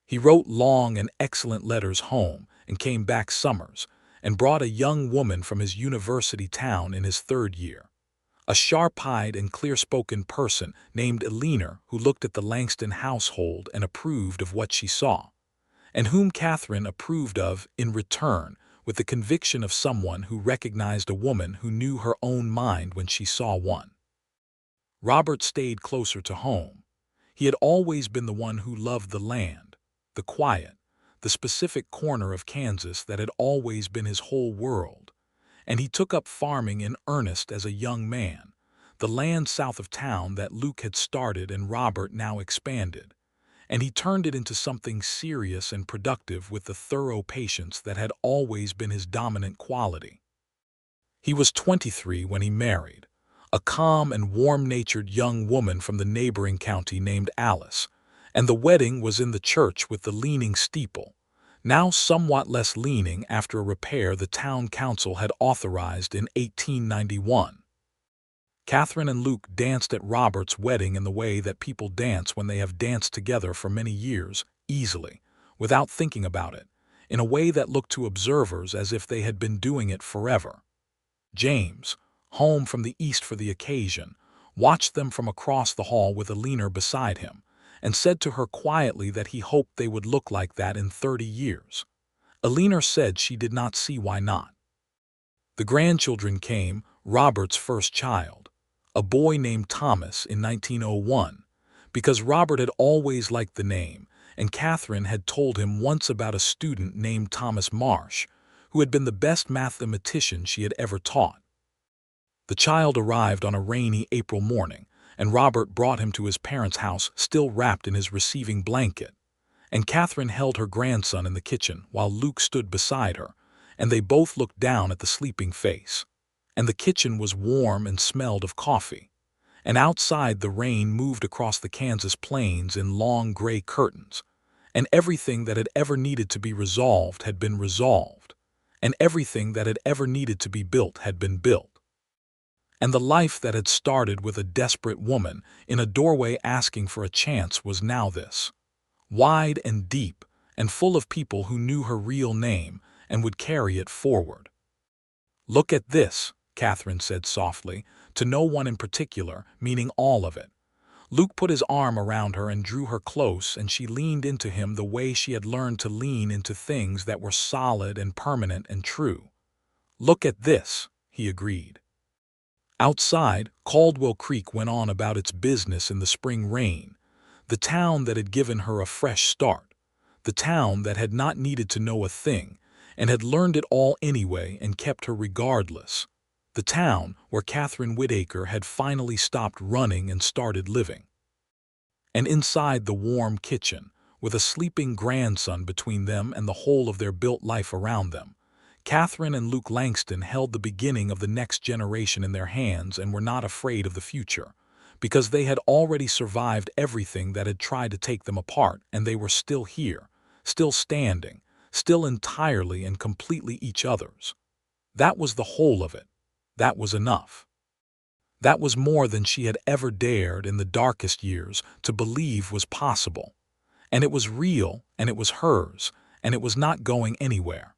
He wrote long and excellent letters home and came back summers, and brought a young woman from his university town in his third year, a sharp-eyed and clear-spoken person named Eleanor who looked at the Langston household and approved of what she saw, and whom Catherine approved of in return with the conviction of someone who recognized a woman who knew her own mind when she saw one. Robert stayed closer to home. He had always been the one who loved the land, the quiet, the specific corner of Kansas that had always been his whole world, and he took up farming in earnest as a young man, the land south of town that Luke had started and Robert now expanded, and he turned it into something serious and productive with the thorough patience that had always been his dominant quality. He was 23 when he married, a calm and warm-natured young woman from the neighboring county named Alice, and the wedding was in the church with the leaning steeple, now somewhat less leaning after a repair the town council had authorized in 1891. Catherine and Luke danced at Robert's wedding in the way that people dance when they have danced together for many years, easily, without thinking about it, in a way that looked to observers as if they had been doing it forever. James, home from the East for the occasion, watched them from across the hall with Eleanor beside him, and said to her quietly that he hoped they would look like that in 30 years. Eleanor said she did not see why not. The grandchildren came, Robert's first child, a boy named Thomas in 1901, because Robert had always liked the name, and Catherine had told him once about a student named Thomas Marsh, who had been the best mathematician she had ever taught. The child arrived on a rainy April morning, and Robert brought him to his parents' house still wrapped in his receiving blanket, and Catherine held her grandson in the kitchen while Luke stood beside her, and they both looked down at the sleeping face. And the kitchen was warm and smelled of coffee, and outside the rain moved across the Kansas plains in long gray curtains, and everything that had ever needed to be resolved had been resolved, and everything that had ever needed to be built had been built. And the life that had started with a desperate woman in a doorway asking for a chance was now this, wide and deep and full of people who knew her real name and would carry it forward. "Look at this," Catherine said softly, to no one in particular, meaning all of it. Luke put his arm around her and drew her close, and she leaned into him the way she had learned to lean into things that were solid and permanent and true. "Look at this," he agreed. Outside, Caldwell Creek went on about its business in the spring rain, the town that had given her a fresh start, the town that had not needed to know a thing, and had learned it all anyway and kept her regardless, the town where Catherine Whitaker had finally stopped running and started living. And inside the warm kitchen, with a sleeping grandson between them and the whole of their built life around them, Catherine and Luke Langston held the beginning of the next generation in their hands and were not afraid of the future, because they had already survived everything that had tried to take them apart, and they were still here, still standing, still entirely and completely each other's. That was the whole of it. That was enough. That was more than she had ever dared in the darkest years to believe was possible. And it was real, and it was hers, and it was not going anywhere.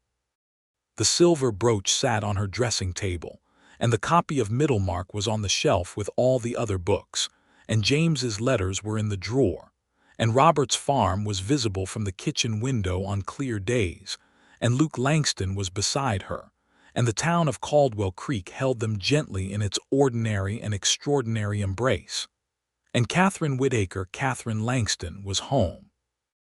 The silver brooch sat on her dressing table, and the copy of Middlemarch was on the shelf with all the other books, and James's letters were in the drawer, and Robert's farm was visible from the kitchen window on clear days, and Luke Langston was beside her, and the town of Caldwell Creek held them gently in its ordinary and extraordinary embrace. And Catherine Whitaker, Catherine Langston, was home.